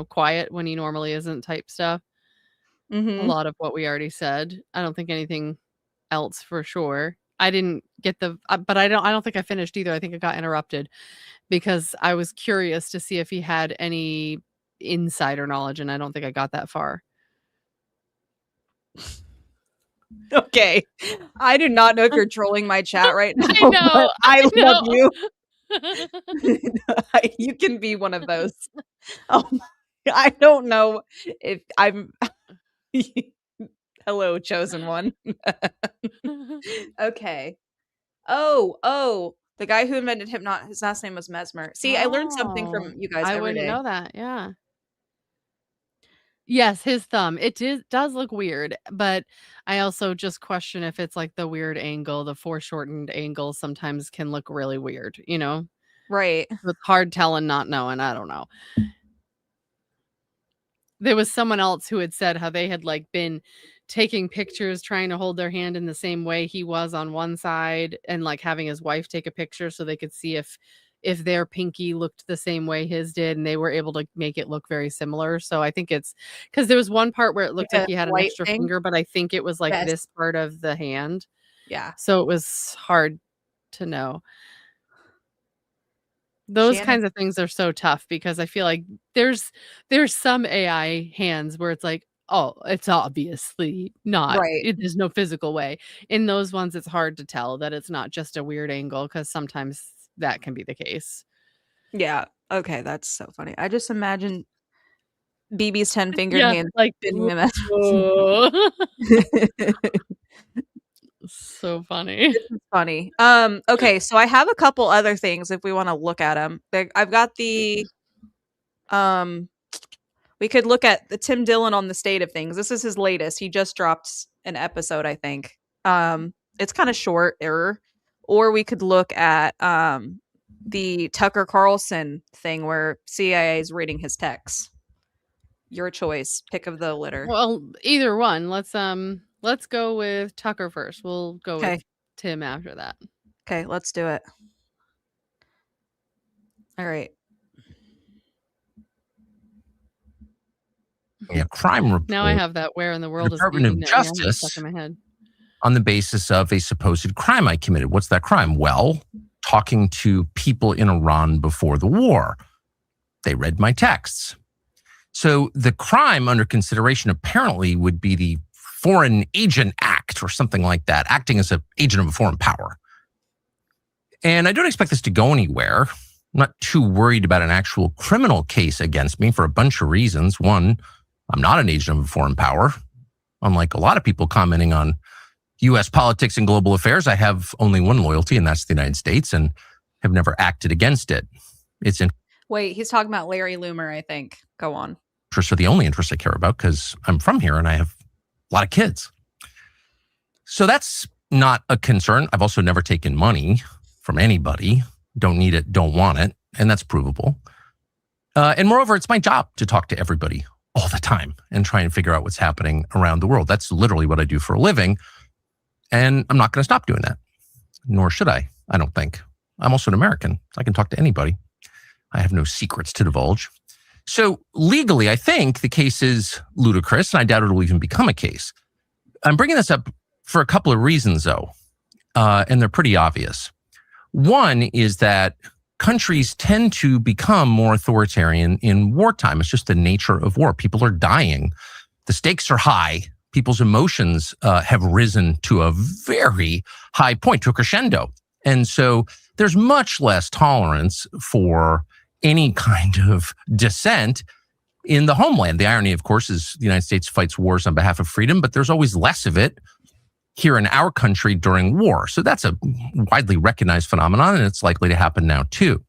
quiet when he normally isn't type stuff. A lot of what we already said. I don't think anything else for sure. I didn't get but I don't think I finished either. I think it got interrupted because I was curious to see if he had any insider knowledge, and I don't think I got that far. Okay. I do not know if you're trolling my chat right now. I know. I love know. you. You can be one of those. Oh, I don't know if I'm. Hello, chosen one. Okay. Oh, the guy who invented hypnotic. His last name was Mesmer. See, I learned something from you guys I every wouldn't day. know that. Yeah. Yes, his thumb. Does look weird, but I also just question if it's like the weird angle, the foreshortened angle sometimes can look really weird, you know? Right. So it's hard telling, not knowing. I don't know. There was someone else who had said how they had like been taking pictures, trying to hold their hand in the same way he was on one side, and like having his wife take a picture so they could see if their pinky looked the same way his did, and they were able to make it look very similar. So I think it's because there was one part where it looked Like like a he had an white extra thing? finger, but I think it was like Yes. this part of the hand. Yeah. So it was hard to know. Those Shannon. kinds of things are so tough because I feel like there's some AI hands where it's like, oh, it's obviously not. Right. There's no physical way. In those ones, it's hard to tell that it's not just a weird angle because sometimes that can be the case. Yeah. Okay, that's so funny. I just imagine Bibi's 10-fingered Yeah, hand like, spinning him out. whoa. So funny. This is funny. Okay, so I have a couple other things if we want to look at them. I've got the we could look at the Tim Dillon on the state of things. This is his latest. He just dropped an episode, I think. It's kind of short, or we could look at the Tucker Carlson thing where CIA is reading his texts. Your choice. Pick of the litter. Well, either one. Let's go with Tucker first. We'll go Okay. with Tim after that. Okay, let's do it. All right. A crime report. Now I have that where in the world is Department of Bibi now Justice stuck in my head. on the basis of a supposed crime I committed. What's that crime? Well, talking to people in Iran before the war. They read my texts. So the crime under consideration apparently would be the Foreign Agent Act or something like that, acting as an agent of a foreign power. And I don't expect this to go anywhere. I'm not too worried about an actual criminal case against me for a bunch of reasons. One, I'm not an agent of a foreign power. Unlike a lot of people commenting on U.S. politics and global affairs, I have only one loyalty, and that's the United States, and have never acted against it. It's in Wait, he's talking about Larry Loomer, I think. Go on. interests are the only interests I care about because I'm from here and I have a lot of kids. So that's not a concern. I've also never taken money from anybody. Don't need it, don't want it. And that's provable. And moreover, it's my job to talk to everybody all the time and try and figure out what's happening around the world. That's literally what I do for a living. And I'm not going to stop doing that. Nor should I don't think. I'm also an American. I can talk to anybody. I have no secrets to divulge. So legally, I think the case is ludicrous, and I doubt it'll even become a case. I'm bringing this up for a couple of reasons, though, and they're pretty obvious. One is that countries tend to become more authoritarian in wartime. It's just the nature of war. People are dying. The stakes are high. People's emotions have risen to a very high point, to a crescendo. And so there's much less tolerance for any kind of dissent in the homeland. The irony, of course, is the United States fights wars on behalf of freedom, but there's always less of it here in our country during war. So that's a widely recognized phenomenon, and it's likely to happen now too.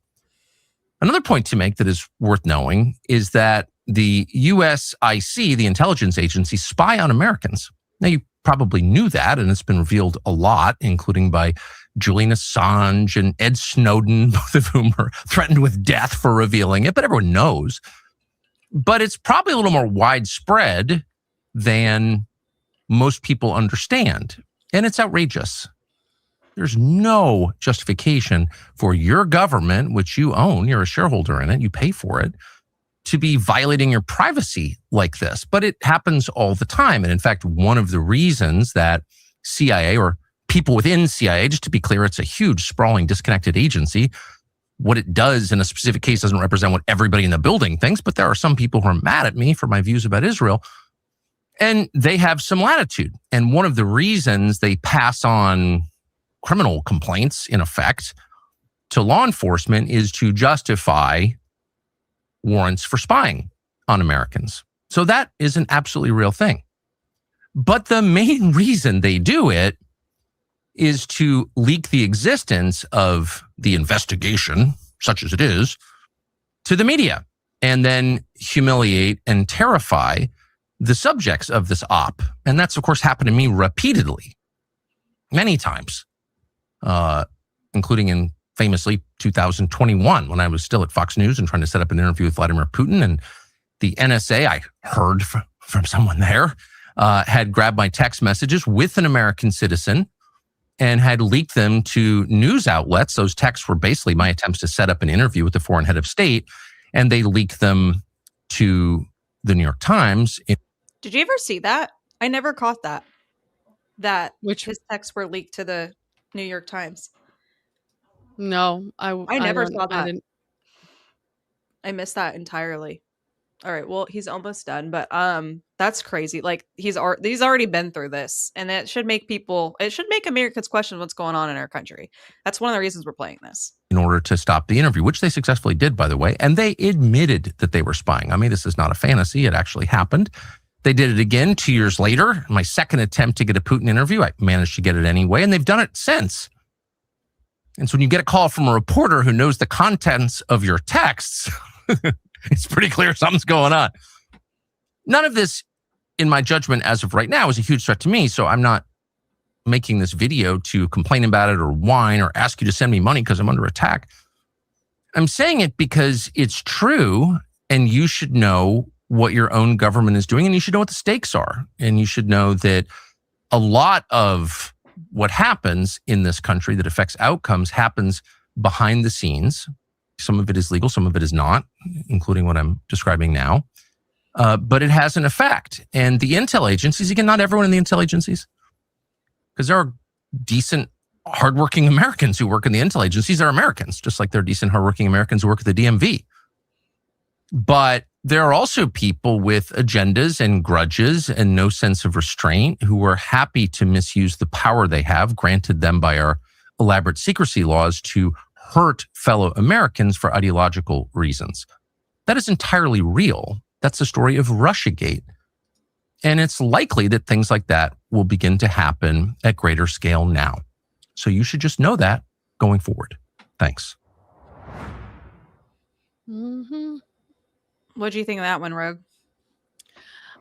Another point to make that is worth knowing is that the USIC, the intelligence agency, spy on Americans. Now, you probably knew that, and it's been revealed a lot, including by Julian Assange and Ed Snowden, both of whom are threatened with death for revealing it, but everyone knows. But it's probably a little more widespread than most people understand, and it's outrageous. There's no justification for your government, which you own, you're a shareholder in it, you pay for it, to be violating your privacy like this. But it happens all the time. And in fact, one of the reasons that CIA or people within CIA, just to be clear, it's a huge, sprawling, disconnected agency. What it does in a specific case doesn't represent what everybody in the building thinks, but there are some people who are mad at me for my views about Israel. And they have some latitude. And one of the reasons they pass on criminal complaints, in effect, to law enforcement is to justify warrants for spying on Americans. So that is an absolutely real thing. But the main reason they do it is to leak the existence of the investigation, such as it is, to the media, and then humiliate and terrify the subjects of this op. And that's, of course, happened to me repeatedly, many times, including in famously 2021 when I was still at Fox News and trying to set up an interview with Vladimir Putin. And the NSA, I heard from someone there, had grabbed my text messages with an American citizen and had leaked them to news outlets. Those texts were basically my attempts to set up an interview with the foreign head of state, and they leaked them to the New York Times. Did you ever see that? I never caught that. Which his texts were leaked to the New York Times. No, I never don't- saw I that. didn't. I missed that entirely. All right, well, he's almost done, but that's crazy. Like he's already been through this, and it should make Americans question what's going on in our country. That's one of the reasons we're playing this. In order to stop the interview, which they successfully did, by the way, and they admitted that they were spying. I mean, this is not a fantasy. It actually happened. They did it again 2 years later. My second attempt to get a Putin interview, I managed to get it anyway, and they've done it since. And so when you get a call from a reporter who knows the contents of your texts, it's pretty clear something's going on. None of this, in my judgment, as of right now, is a huge threat to me. So I'm not making this video to complain about it or whine or ask you to send me money because I'm under attack. I'm saying it because it's true, and you should know what your own government is doing, and you should know what the stakes are. And you should know that a lot of what happens in this country that affects outcomes happens behind the scenes. Some of it is legal, some of it is not, including what I'm describing now. But it has an effect. And the intel agencies, again, not everyone in the intel agencies, because there are decent, hardworking Americans who work in the intel agencies are Americans, just like there are decent, hardworking Americans who work at the DMV. But there are also people with agendas and grudges and no sense of restraint who are happy to misuse the power they have, granted them by our elaborate secrecy laws, to hurt fellow Americans for ideological reasons. That is entirely real. That's the story of Russiagate. And it's likely that things like that will begin to happen at greater scale now. So you should just know that going forward. Thanks. Mm-hmm. What do you think of that one, Rogue?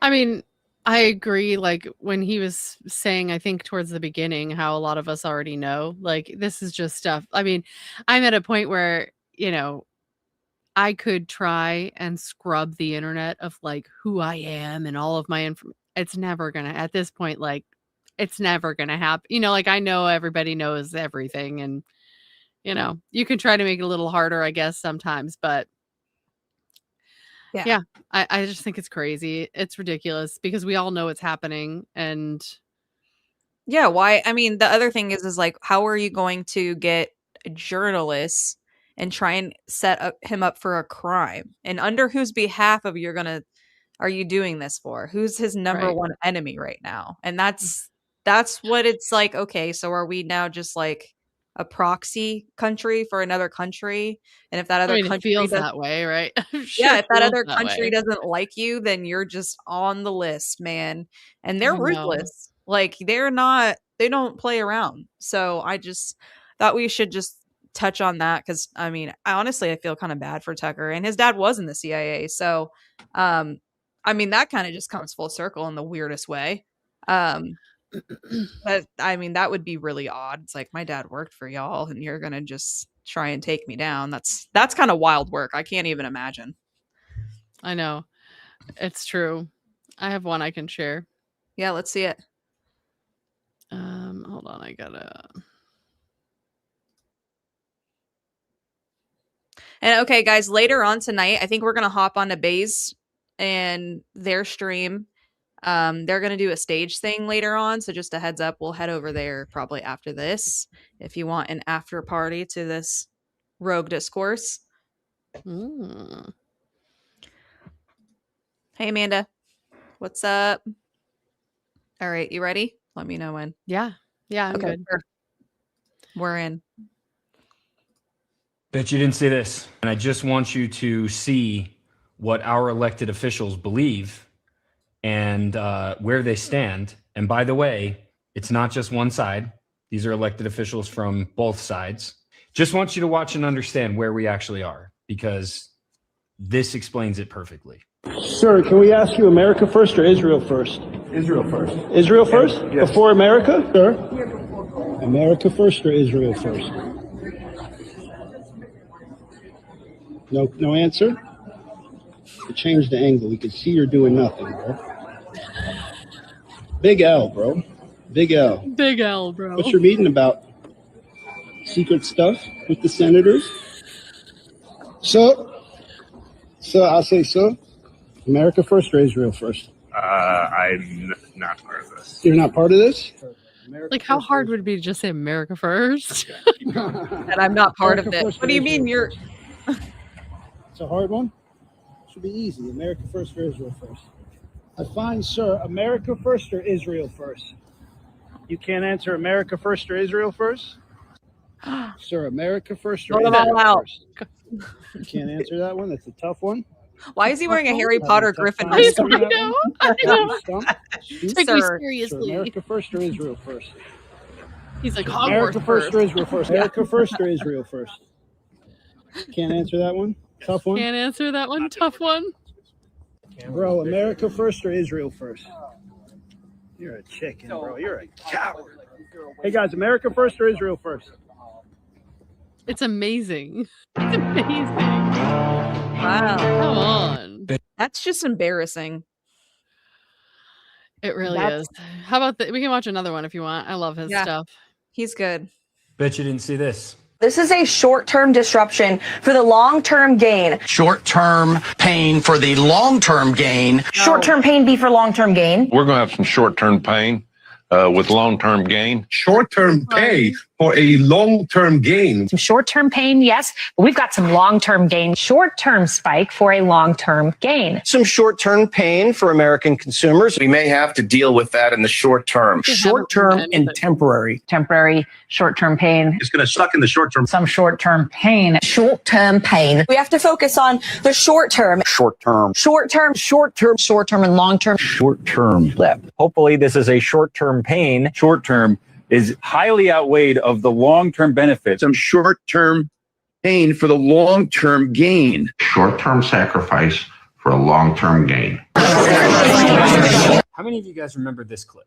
I mean, I agree. Like when he was saying, I think towards the beginning, how a lot of us already know, like this is just stuff. I mean, I'm at a point where, I could try and scrub the internet of like who I am and all of my information. It's never going to, at this point, like it's never going to happen. Like I know everybody knows everything, and, you can try to make it a little harder, I guess, sometimes, but yeah, I just think it's crazy. It's ridiculous because we all know it's happening. And yeah, why? I mean, the other thing is like, how are you going to get journalists and try and set him up for a crime? And under whose behalf are you doing this for? Who's his number one enemy right now? And that's what it's like. Okay, so are we now just like a proxy country for another country? And if that other country feels that way, right? Yeah, if that other country doesn't like you, then you're just on the list, man. And they're ruthless. Like they don't play around. So I just thought we should just touch on that, because I mean, I feel kind of bad for Tucker, and his dad was in the CIA. So I mean, that kind of just comes full circle in the weirdest way. But I mean, that would be really odd. It's like, my dad worked for y'all and you're gonna just try and take me down. That's kind of wild work. I can't even imagine. I know. It's true. I have one I can share. Yeah, let's see it. Hold on, I gotta. And okay, guys, later on tonight, I think we're gonna hop on to Baze and their stream. They're going to do a stage thing later on. So just a heads up, we'll head over there probably after this, if you want an after party to this Rogue Discourse. Mm. Hey, Amanda, what's up? All right. You ready? Let me know when. Yeah. I'm good. We're in. Bet you didn't see this. And I just want you to see what our elected officials believe and where they stand. And by the way, it's not just one side. These are elected officials from both sides. Just want you to watch and understand where we actually are, because this explains it perfectly. Sir, can we ask you America first or Israel first? Israel first. Israel first? Yes. Before America, sir? America first or Israel first? No answer? Change the angle. We can see you're doing nothing, bro. Big L, bro. Big L. Big L, bro. What's your meeting about? Secret stuff with the senators? So, I'll say so. America first or Israel first? I'm not part of this. You're not part of this? Like, how hard would it be to just say America first? And I'm not part of America this. first What do you or mean Israel you're? It's a hard one. Should be easy. America first or Israel first? I find, sir, America first or Israel first? You can't answer America first or Israel first? Sir, America first or Throw them Israel all out. first? You can't answer that one. That's a tough one. Why is he wearing a Harry Having Potter a tough Griffin? time answering that one? Take me Sir, seriously. America first or Israel first? He's like, America Hogwarts first or first. Israel first? America first or Israel first? Can't answer that one. Tough one. Can't answer that one. Tough one. Bro, America first or Israel first? You're a chicken, bro. You're a coward. Hey guys, America first or Israel first? It's amazing. It's amazing. Wow. Come on. That's just embarrassing. It really That's- is. How about we can watch another one if you want. I love his stuff. He's good. Bet you didn't see this. This is a short-term disruption for the long-term gain. Short-term pain for the long-term gain. Short-term pain be for long-term gain. We're going to have some short-term pain with long-term gain. Short-term pay for a long-term gain. Some short-term pain, yes, but we've got some long-term gain. Short-term spike for a long-term gain. Some short-term pain for American consumers. We may have to deal with that in the short term. Short-term and temporary. Temporary short-term pain. It's going to suck in the short term. Some short-term pain. Short-term pain. We have to focus on the short-term. Short-term. Short-term. Short-term. Short-term and long-term. Short-term blip. Hopefully this is a short-term pain. Short-term is highly outweighed of the long-term benefits. Some short-term pain for the long-term gain. Short-term sacrifice for a long-term gain. How many of you guys remember this clip?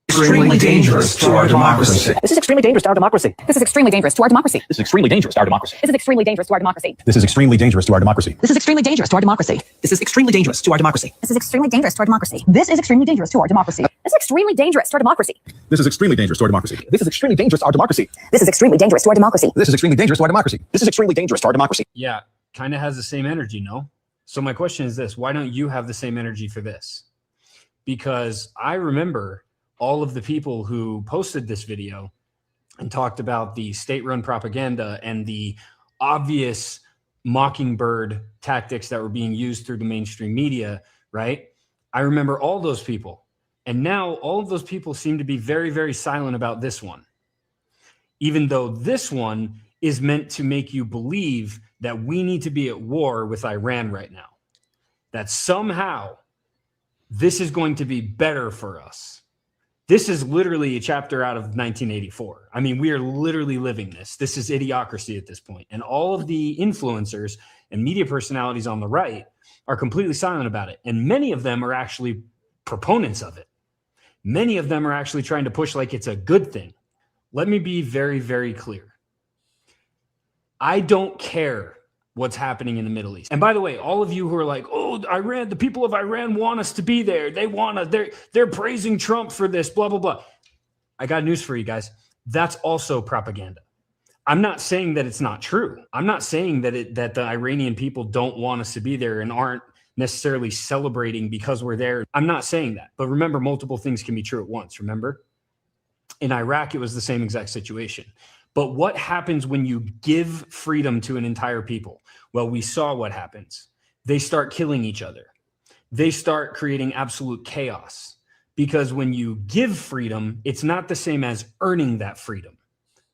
Extremely dangerous to our democracy. This is extremely dangerous to our democracy. This is extremely dangerous to our democracy. This is extremely dangerous to our democracy. This is extremely dangerous to our democracy. This is extremely dangerous to our democracy. This is extremely dangerous to our democracy. This is extremely dangerous to our democracy. This is extremely dangerous to our democracy. This is extremely dangerous to our democracy. This is extremely dangerous to our democracy. This is extremely dangerous to our democracy. This is extremely dangerous to our democracy. This is extremely dangerous to our democracy. This is extremely dangerous to our democracy. This is extremely dangerous to our democracy. Yeah, kind of has the same energy, no? So my question is this, why don't you have the same energy for this? Because I remember all of the people who posted this video and talked about the state-run propaganda and the obvious mockingbird tactics that were being used through the mainstream media, right? I remember all those people. And now all of those people seem to be very, very silent about this one. Even though this one is meant to make you believe that we need to be at war with Iran right now. That somehow this is going to be better for us. This is literally a chapter out of 1984. I mean, we are literally living this. This is idiocracy at this point. And all of the influencers and media personalities on the right are completely silent about it. And many of them are actually proponents of it. Many of them are actually trying to push like it's a good thing. Let me be very, very clear. I don't care what's happening in the Middle East. And by the way, all of you who are like, oh, Iran, the people of Iran want us to be there. They want us, they're praising Trump for this, blah, blah, blah. I got news for you guys. That's also propaganda. I'm not saying that it's not true. I'm not saying that the Iranian people don't want us to be there and aren't necessarily celebrating because we're there. I'm not saying that. But remember, multiple things can be true at once, remember? In Iraq, it was the same exact situation. But what happens when you give freedom to an entire people? Well, we saw what happens. They start killing each other. They start creating absolute chaos. Because when you give freedom, it's not the same as earning that freedom,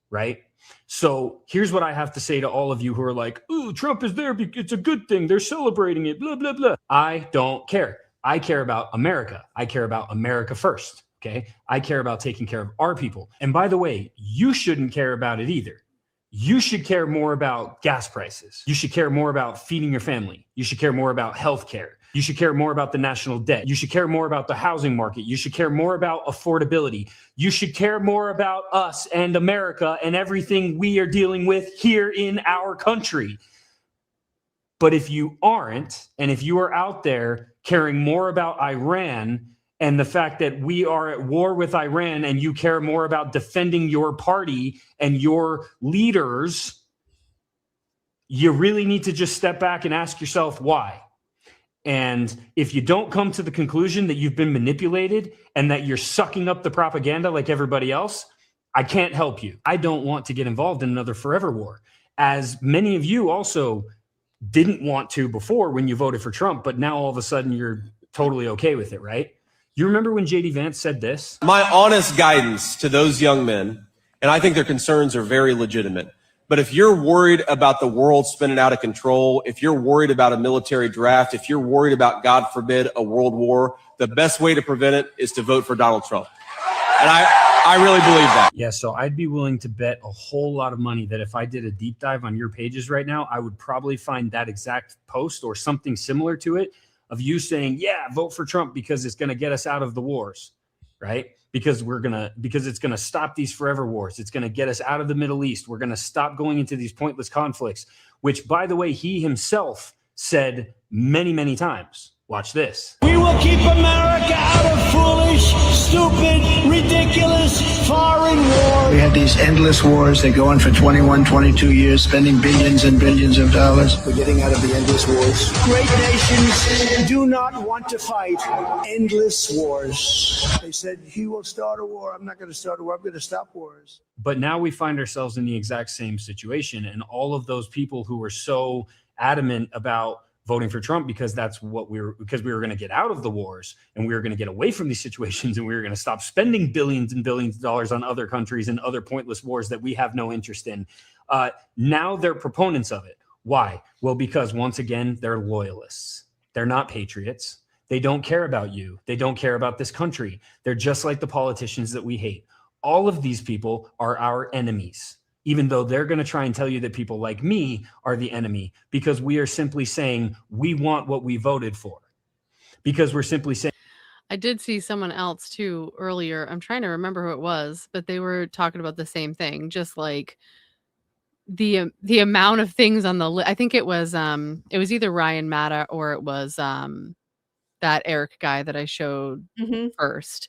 right? So here's what I have to say to all of you who are like, ooh, Trump is there because it's a good thing. They're celebrating it, blah, blah, blah. I don't care. I care about America. I care about America first. Okay. I care about taking care of our people. And by the way, you shouldn't care about it either. You should care more about gas prices. You should care more about feeding your family. You should care more about healthcare. You should care more about the national debt. You should care more about the housing market. You should care more about affordability. You should care more about us and America and everything we are dealing with here in our country. But if you aren't, and if you are out there caring more about Iran and the fact that we are at war with Iran, and you care more about defending your party and your leaders, you really need to just step back and ask yourself why. And if you don't come to the conclusion that you've been manipulated and that you're sucking up the propaganda like everybody else, I can't help you. I don't want to get involved in another forever war, as many of you also didn't want to before when you voted for Trump, but now all of a sudden you're totally okay with it, right? You remember when J.D. Vance said this? My honest guidance to those young men, and I think their concerns are very legitimate, but if you're worried about the world spinning out of control, if you're worried about a military draft, if you're worried about, God forbid, a world war, the best way to prevent it is to vote for Donald Trump. And I really believe that. Yeah, so I'd be willing to bet a whole lot of money that if I did a deep dive on your pages right now, I would probably find that exact post or something similar to it of you saying, yeah, vote for Trump because it's going to get us out of the wars, right? Because it's going to stop these forever wars. It's going to get us out of the Middle East. We're going to stop going into these pointless conflicts, which, by the way, he himself said many, many times. Watch this. We will keep America out of foolish, stupid, ridiculous foreign wars. We have these endless wars that go on for 21, 22 years, spending billions and billions of dollars. We're getting out of the endless wars. Great nations do not want to fight endless wars. They said, he will start a war. I'm not going to start a war. I'm going to stop wars. But now we find ourselves in the exact same situation. And all of those people who were so adamant about voting for Trump because we were going to get out of the wars and we were going to get away from these situations and we were going to stop spending billions and billions of dollars on other countries and other pointless wars that we have no interest in. Now they're proponents of it. Why? Well, because once again, they're loyalists. They're not patriots. They don't care about you. They don't care about this country. They're just like the politicians that we hate. All of these people are our enemies, even though they're going to try and tell you that people like me are the enemy, because we are simply saying we want what we voted for. Because we're simply saying. I did see someone else too earlier. I'm trying to remember who it was, but they were talking about the same thing, just like the amount of things on the list. I think it was either Ryan Matta or it was that Eric guy that I showed first.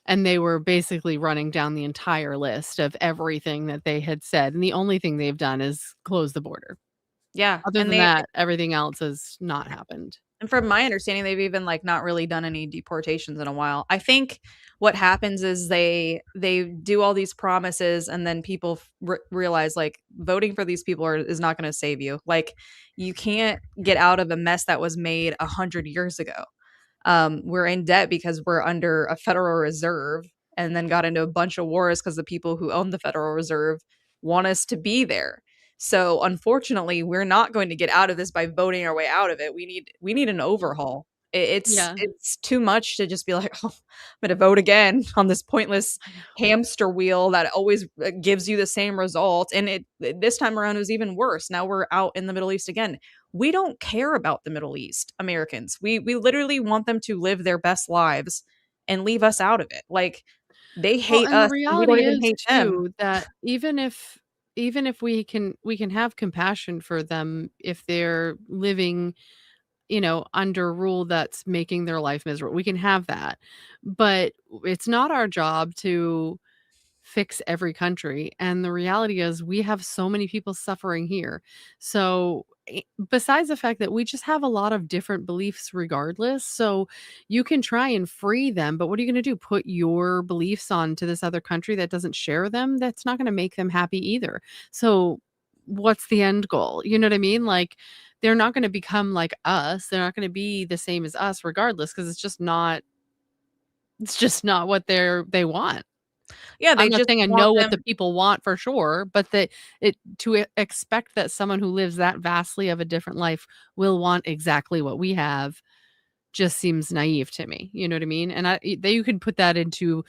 And they were basically running down the entire list of everything that they had said. And the only thing they've done is close the border. Yeah. Other than that, everything else has not happened. And from my understanding, they've even not really done any deportations in a while. I think what happens is they do all these promises and then people realize voting for these people is not going to save you. You can't get out of a mess that was made 100 years ago. We're in debt because we're under a Federal Reserve and then got into a bunch of wars because the people who own the Federal Reserve want us to be there. So unfortunately, we're not going to get out of this by voting our way out of it. We need an overhaul. It's too much to just be like, oh, I'm going to vote again on this pointless hamster wheel that always gives you the same result. And this time around it was even worse. Now we're out in the Middle East again. We don't care about the Middle East, Americans. We literally want them to live their best lives and leave us out of it. They hate us. The And we don't reality even is hate too them. that even if we can have compassion for them if they're living under rule that's making their life miserable, we can have that, but it's not our job to fix every country. And the reality is we have so many people suffering here. So besides the fact that we just have a lot of different beliefs regardless, so you can try and free them, but what are you going to do? Put your beliefs onto this other country that doesn't share them? That's not going to make them happy either. So what's the end goal? You know what I mean? They're not going to become like us. They're not going to be the same as us regardless, because it's just not what they want. Yeah, I'm not saying I know what the people want for sure, but to expect that someone who lives that vastly of a different life will want exactly what we have just seems naive to me. You know what I mean? And you could put that into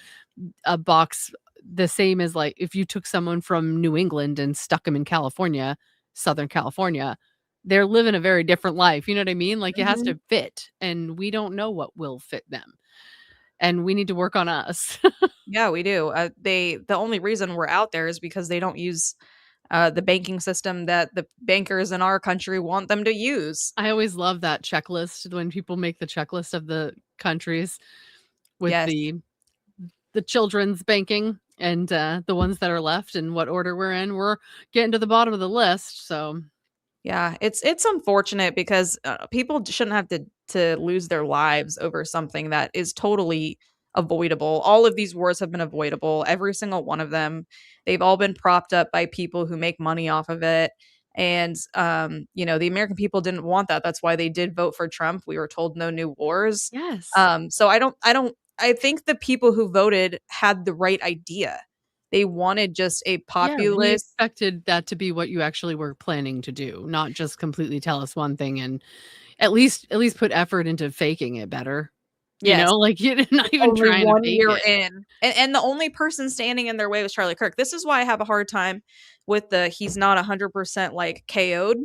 a box the same as if you took someone from New England and stuck them in California, Southern California, they're living a very different life. You know what I mean? Like it has Mhm. to fit, and we don't know what will fit them. And we need to work on us. Yeah, we do. The only reason we're out there is because they don't use the banking system that the bankers in our country want them to use. I always love that checklist when people make the checklist of the countries with Yes. the children's banking and the ones that are left and what order we're in. We're getting to the bottom of the list. So Yeah, it's unfortunate because people shouldn't have to lose their lives over something that is totally avoidable. All of these wars have been avoidable, every single one of them. They've all been propped up by people who make money off of it. And the American people didn't want that. That's why they did vote for Trump. We were told no new wars. yes. So I think the people who voted had the right idea. They wanted just a Yeah, we populist. expected that to be what you actually were planning to do, not just completely tell us one thing and at least put effort into faking it better. You Yes. know, like you're not even Only trying to 1 fake year it. in. And the only person standing in their way was Charlie Kirk. This is why I have a hard time with the he's not 100% like KO'd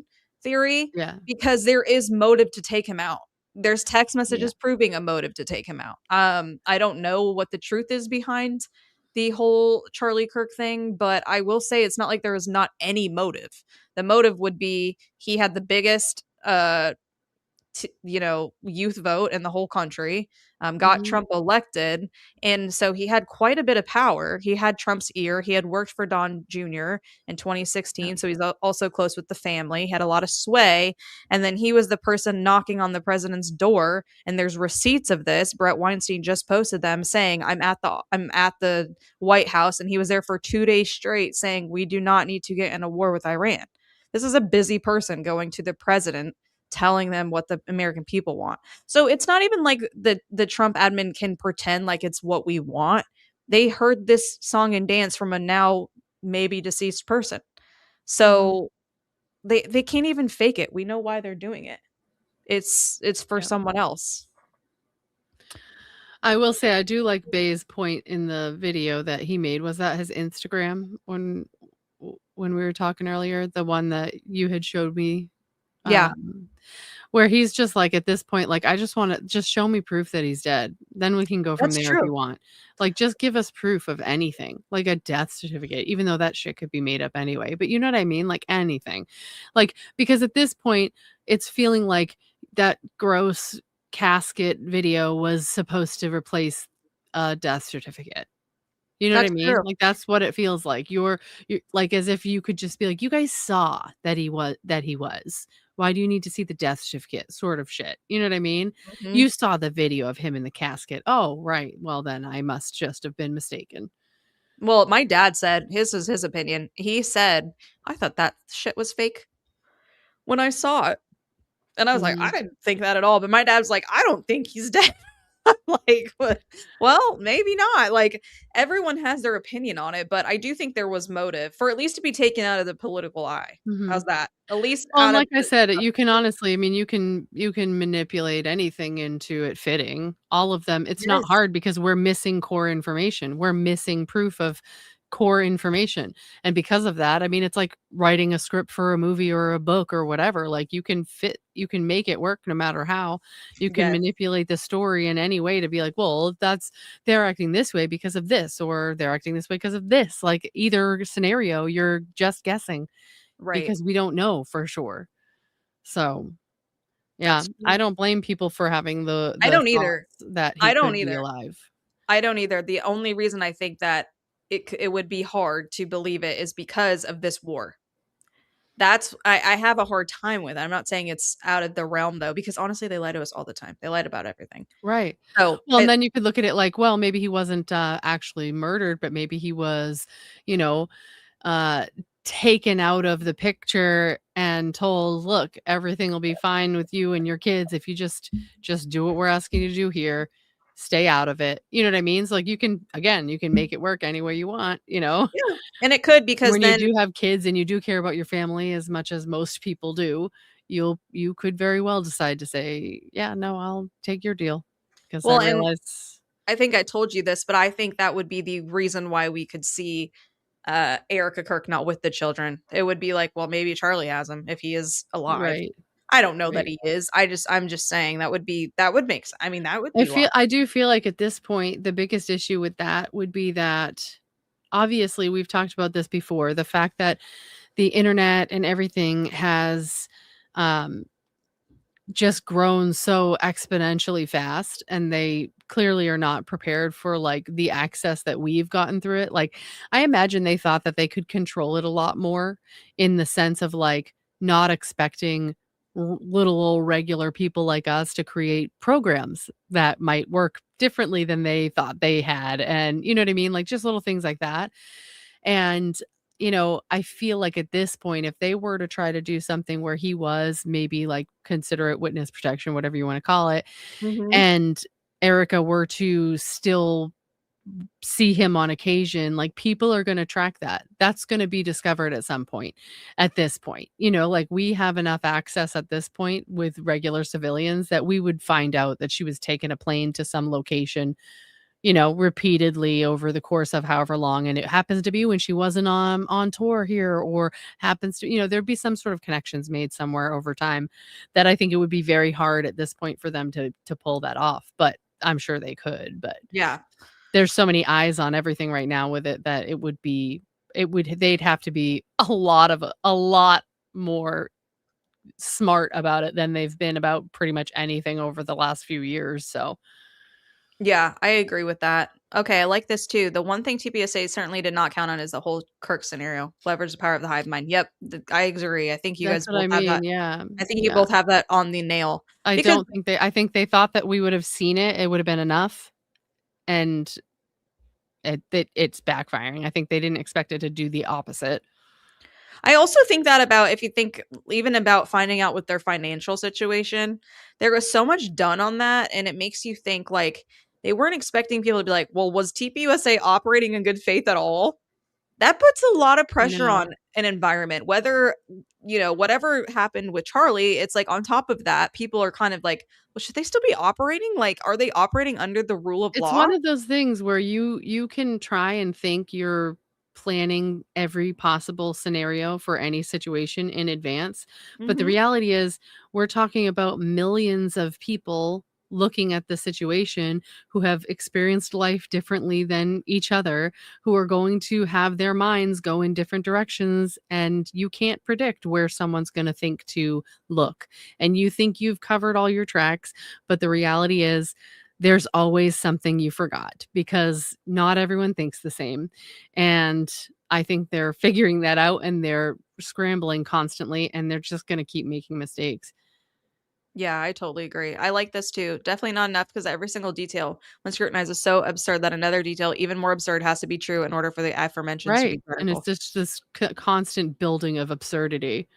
theory, Yeah. because there is motive to take him out. There's text Yeah. messages proving a motive to take him out. I don't know what the truth is behind the whole Charlie Kirk thing, but I will say it's not like there is not any motive. The motive would be he had the biggest youth vote in the whole country, got Mhm. Trump elected. And so he had quite a bit of power. He had Trump's ear. He had worked for Don Jr. in 2016. So he's also close with the family, he had a lot of sway. And then he was the person knocking on the president's door. And there's receipts of this. Brett Weinstein just posted them saying, I'm at the White House. And he was there for 2 days straight saying, we do not need to get in a war with Iran. This is a busy person going to the president telling them what the American people want. So it's not even like the Trump admin can pretend like it's what we want. They heard this song and dance from a now maybe deceased person. So they can't even fake it. We know why they're doing it. It's for someone else. I will say I do like Bay's point in the video that he made. Was that his Instagram when we were talking earlier? The one that you had showed me? Yeah. Where he's just like, at this point, like, I just want to just show me proof that he's dead. Then we can go from That's there if true. you want. Like, just give us proof of anything, like a death certificate, even though that shit could be made up anyway. But you know what I mean? Like anything. Like, because at this point, it's feeling like that gross casket video was supposed to replace a death certificate. You know what I That's mean? true. Like that's what it feels like. You're like as if you could just be like, you guys saw that he was. Why do you need to see the death certificate? Sort of shit. You know what I mean? Mhm. You saw the video of him in the casket. Oh, right. Well, then I must just have been mistaken. Well, my dad said, his is his opinion. He said, I thought that shit was fake when I saw it. And I was like, I didn't think that at all. But my dad's like, I don't think he's dead. I'm like, well, maybe not. Like, everyone has their opinion on it, but I do think there was motive for at least to be taken out of the political eye. How's that? At least Well, out and of like I said, you can honestly, I mean, you can manipulate anything into it fitting. All of them. It's not Yes. hard because we're missing core information. We're missing proof of core information. And because of that, I mean, it's like writing a script for a movie or a book or whatever. Like you can make it work no matter how. You can Yes. manipulate the story in any way to be like, well, they're acting this way because of this, or they're acting this way because of this. Like either scenario, you're just guessing. Right. Because we don't know for sure. So, yeah, That's true. I don't blame people for having the I don't either. thoughts that he I don't could be either. alive. I don't either. The only reason I think that it would be hard to believe it is because of this war. That's I have a hard time with it. I'm not saying it's out of the realm though, because honestly, they lie to us all the time. They lied about everything. Right. So Well, and then you could look at it like, well, maybe he wasn't actually murdered, but maybe he was, you know, taken out of the picture and told, look, everything will be fine with you and your kids if you just do what we're asking you to do here. Stay out of it. You know what I mean? So like you can make it work any way you want, you know? Yeah. And it could, because when then you do have kids and you do care about your family as much as most people do, you could very well decide to say, yeah, no, I'll take your deal. Because I well, and realize I think I told you this, but I think that would be the reason why we could see Erika Kirk not with the children. It would be like, well, maybe Charlie has him if he is alive. Right. I don't know that Right. he is. I'm just saying that would make sense. I mean, that would be I do feel like at this point, the biggest issue with that would be that obviously we've talked about this before, the fact that the internet and everything has just grown so exponentially fast, and they clearly are not prepared for like the access that we've gotten through it. Like, I imagine they thought that they could control it a lot more, in the sense of like not expecting little old regular people like us to create programs that might work differently than they thought they had, and you know what I mean, like just little things like that. And I feel like at this point, if they were to try to do something where he was maybe like consider it witness protection, whatever you want to call it, Mhm. and Erika were to still see him on occasion, like people are going to track that. That's going to be discovered at some point. At this point, like we have enough access at this point with regular civilians that we would find out that she was taking a plane to some location, repeatedly over the course of however long, and it happens to be when she wasn't on tour here, or happens to, there'd be some sort of connections made somewhere over time, that I think it would be very hard at this point for them to pull that off. But I'm sure they could. But Yeah. there's so many eyes on everything right now with it that they'd have to be a lot more smart about it than they've been about pretty much anything over the last few years. So Yeah, I agree with that. Okay, I like this too. The one thing TPSA certainly did not count on is the whole Kirk scenario. Leverage the power of the hive mind. Yep, I agree. I think you guys that's what both I have that. mean. Yeah. I think you Yeah. both have that on the nail. I Because think they thought that we would have seen it. It would have been enough. And it's backfiring. I think they didn't expect it to do the opposite. I also think that about, if you think even about finding out with their financial situation, there was so much done on that, and it makes you think like they weren't expecting people to be like, well, was TPUSA operating in good faith at all? That puts a lot of pressure No. on an environment. Whether, whatever happened with Charlie, it's like on top of that, people are kind of like, well, should they still be operating? Like, are they operating under the rule of It's law? one of those things where you can try and think you're planning every possible scenario for any situation in advance, but the Mhm. reality is we're talking about millions of people looking at the situation who have experienced life differently than each other, who are going to have their minds go in different directions, and you can't predict where someone's going to think to look. And you think you've covered all your tracks, but the reality is there's always something you forgot, because not everyone thinks the same. And I think they're figuring that out, and they're scrambling constantly, and they're just going to keep making mistakes. Yeah, I totally agree. I like this too. Definitely not enough, because every single detail, when scrutinized, is so absurd that another detail, even more absurd, has to be true in order for the aforementioned to be Right. And it's credible. just this constant building of absurdity.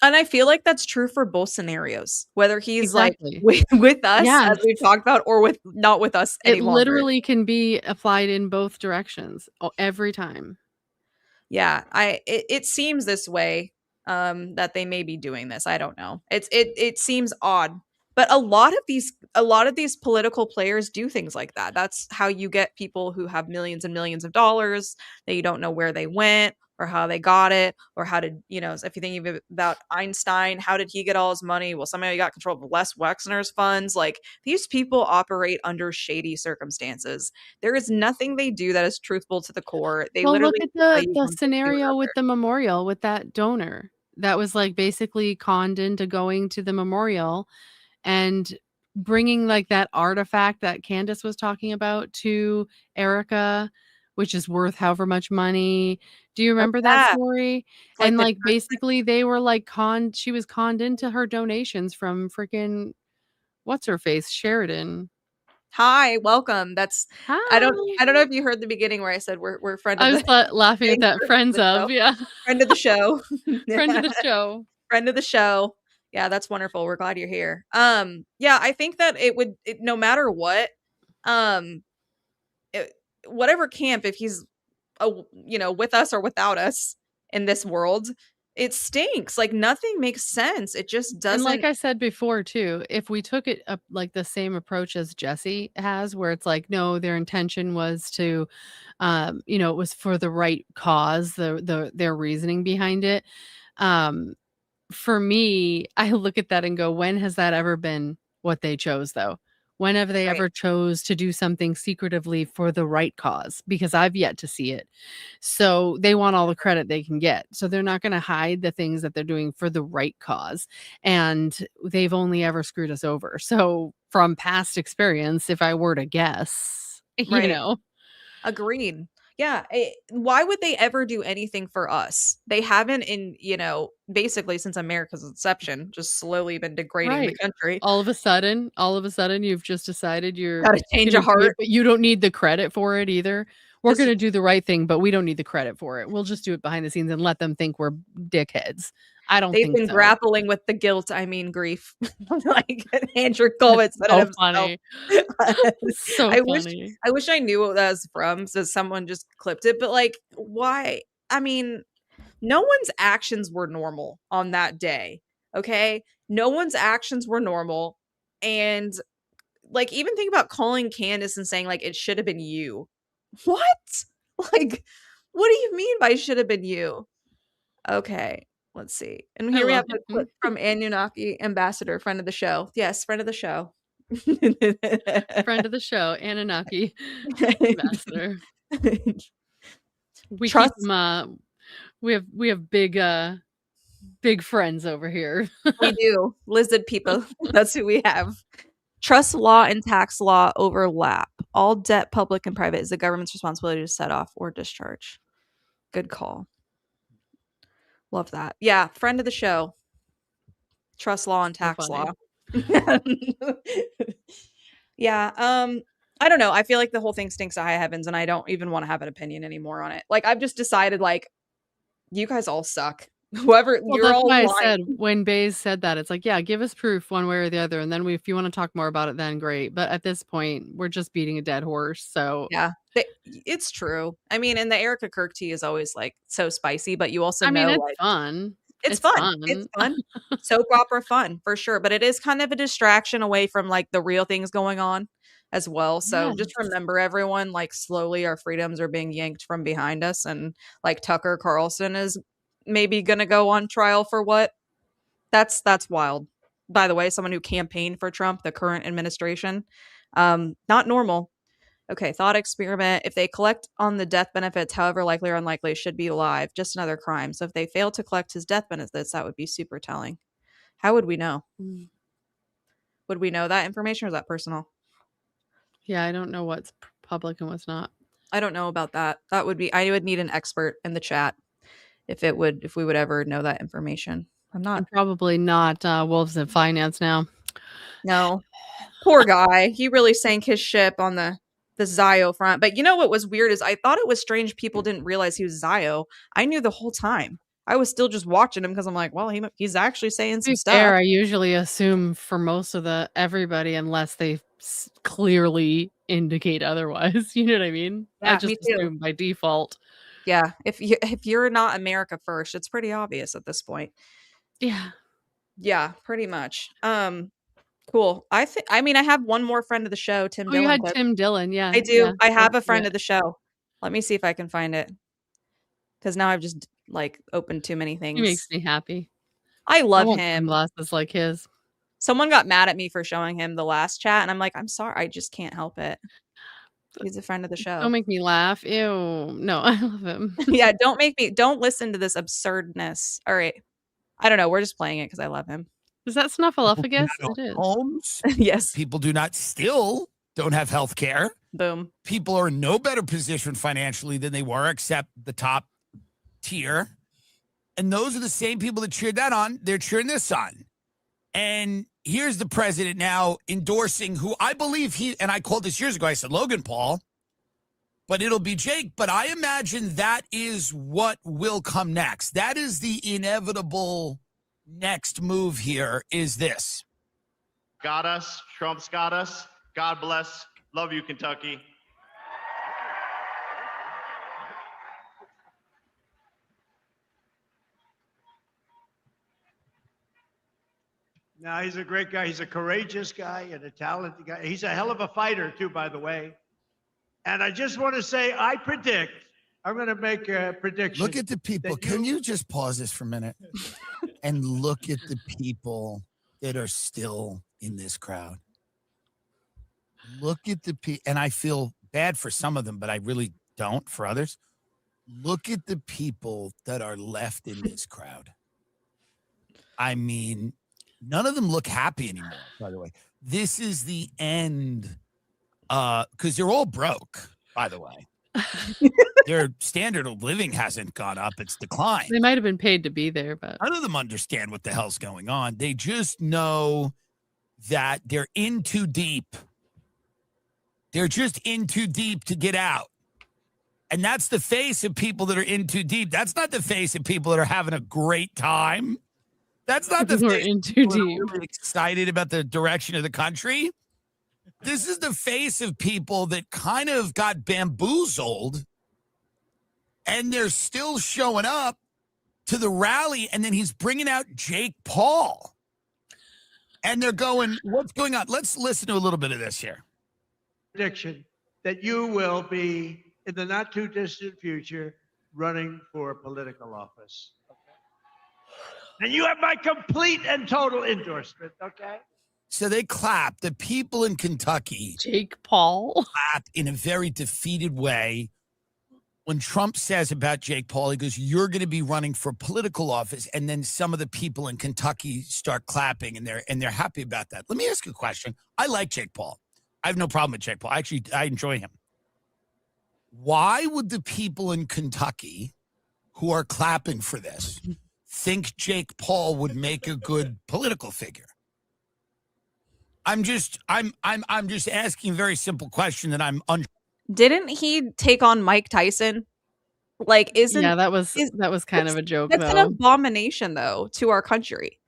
And I feel like that's true for both scenarios, whether he's like Exactly. with us, Yes. as we've talked about, or with not with us any It longer. literally can be applied in both directions every time. Yeah, it seems this way, that they may be doing this. I don't know. It seems odd. But a lot of these political players do things like that. That's how you get people who have millions and millions of dollars that you don't know where they went or how they got it, or how did, if you think about Einstein, how did he get all his money? Well, somehow he got control of Les Wexner's funds. Like, these people operate under shady circumstances. There is nothing they do that is truthful to the core. They Well, look literally at tell the you the one thing, do scenario with another. the memorial with that donor that was like basically conned into going to the memorial and bringing like that artifact that Candace was talking about to Erika, which is worth however much money. Do you What's remember that that? story? It's like And the like basically they were like she was conned into her donations from freaking what's her face, Sheridan. Hi, welcome. That's Hi. I don't know if you heard the beginning where I said we're friend I of was the laughing at thanks that for friends the of, show. yeah. Friend of the show. Friend of the show. Friend of the show. Yeah, that's wonderful. We're glad you're here. Yeah, I think that no matter what, um, whatever camp, if he's with us or without us in this world, It stinks. Like nothing makes sense. It just doesn't. And like I said before too, if we took it up like the same approach as Jesse has, where it's like, no, their intention was to, it was for the right cause, their reasoning behind it. For me, I look at that and go, when has that ever been what they chose though? When have they ever chose to do something secretively for the right cause? Because I've yet to see it. So they want all the credit they can get. So they're not going to hide the things that they're doing for the right cause. And they've only ever screwed us over. So from past experience, if I were to guess, Agreed. Yeah. Why would they ever do anything for us? They haven't basically since America's inception, just slowly been degrading the country. All of a sudden, you've just decided you're Gotta change a gonna do it, heart. but you don't need the credit for it either. We're going to do the right thing, but we don't need the credit for it. We'll just do it behind the scenes and let them think we're dickheads. I don't They've think been so. grappling with the guilt, grief. Like Andrew Colbert said it So himself. funny. So funny. I wish I knew what that was from, so someone just clipped it. But like, why? I mean, no one's actions were normal on that day. Okay. No one's actions were normal. And like, even think about calling Candace and saying, like, it should have been you. What? Like, what do you mean by should have been you? Okay. Let's see. And I here we love have a clip from Anunnaki Ambassador, friend of the show. Yes, friend of the show. Friend of the show, Anunnaki Ambassador. We Trust- keep them, we have big friends over here. We do. Lizard people. That's who we have. Trust law and tax law overlap. All debt, public and private, is the government's responsibility to set off or discharge. Good call. Love that. Yeah, friend of the show. Trust law and tax law. Yeah. I don't know. I feel like the whole thing stinks to high heavens, and I don't even want to have an opinion anymore on it. Like, I've just decided, like, you guys all suck. Whoever Well, you're that's all why lying. I said when Baze said that, it's like, yeah, give us proof one way or the other, and then if you want to talk more about it, then great. But at this point, we're just beating a dead horse. So Yeah, it's true. I mean, and the Erika Kirk tea is always like so spicy, but you also I mean, know, it's like, fun. it's fun. It's fun. Soap opera fun for sure, but it is kind of a distraction away from like the real things going on as well. So just Yes. remember, everyone, like slowly our freedoms are being yanked from behind us, and like Tucker Carlson is maybe going to go on trial for what? That's wild. By the way, someone who campaigned for Trump, the current administration, not normal. Okay, thought experiment. If they collect on the death benefits, however likely or unlikely, should be alive. Just another crime. So if they fail to collect his death benefits, that would be super telling. How would we know? Would we know that information, or is that personal? Yeah, I don't know what's public and what's not. I don't know about that. I would need an expert in the chat if we would ever know that information. I'm probably not Wolves in Finance now. No. Poor guy. He really sank his ship on the Zio front. But you know what was weird is I thought it was strange people didn't realize he was Zio. I knew the whole time. I was still just watching him because I'm like, well, he's actually saying some stuff. Fair, I usually assume for most of everybody, unless they clearly indicate otherwise. You know what I mean? Yeah, I just me too. assume by default. Yeah, if you're not America first, it's pretty obvious at this point. Yeah, pretty much. Cool. I have one more friend of the show, Tim Dillon. You had clip. Tim Dillon, yeah. I do. Yeah, I have a let's friend do of the show. Let me see if I can find it. Because now I've just like opened too many things. He makes me happy. I love want him. Sunglasses like his. Someone got mad at me for showing him the last chat, and I'm like, I'm sorry, I just can't help it. He's a friend of the show. Don't make me laugh. Ew. No, I love him. Yeah, don't listen to this absurdness. All right. I don't know. We're just playing it because I love him. Is that Snuffleupagus? It is. Homes. Yes. People don't have health care. Boom. People are in no better position financially than they were, except the top tier. And those are the same people that cheered that on. They're cheering this on. And here's the president now endorsing who I believe and I called this years ago. I said, Logan Paul, but it'll be Jake. But I imagine that is what will come next. That is the inevitable next move here is this. Got us. Trump's got us. God bless. Love you, Kentucky. No, he's a great guy. He's a courageous guy and a talented guy. He's a hell of a fighter, too, by the way. And I just want to say, I'm going to make a prediction. Look at the people. Can you just pause this for a minute and look at the people that are still in this crowd? Look at the people, and I feel bad for some of them, but I really don't for others. Look at the people that are left in this crowd. I mean, none of them look happy anymore, by the way. This is the end, because they're all broke, by the way. Their standard of living hasn't gone up, it's declined. They might have been paid to be there, but none of them understand what the hell's going on. They just know that they're in too deep. They're just in too deep to get out. And that's the face of people that are in too deep. That's not the face of people that are having a great time. That's not the face in too deep. Really excited about the direction of the country. This is the face of people that kind of got bamboozled, and they're still showing up to the rally, and then he's bringing out Jake Paul. And they're going, what's going on? Let's listen to a little bit of this here. Prediction that you will be, in the not too distant future, running for political office. Okay? And you have my complete and total endorsement, okay? So they clap. The people in Kentucky, Jake Paul, clap in a very defeated way. When Trump says about Jake Paul, he goes, you're going to be running for political office. And then some of the people in Kentucky start clapping, and they're happy about that. Let me ask you a question. I like Jake Paul. I have no problem with Jake Paul. Actually, I enjoy him. Why would the people in Kentucky who are clapping for this think Jake Paul would make a good political figure? I'm just asking a very simple question that I'm Didn't he take on Mike Tyson? Like, that was kind of a joke. That's though. an abomination, though, to our country.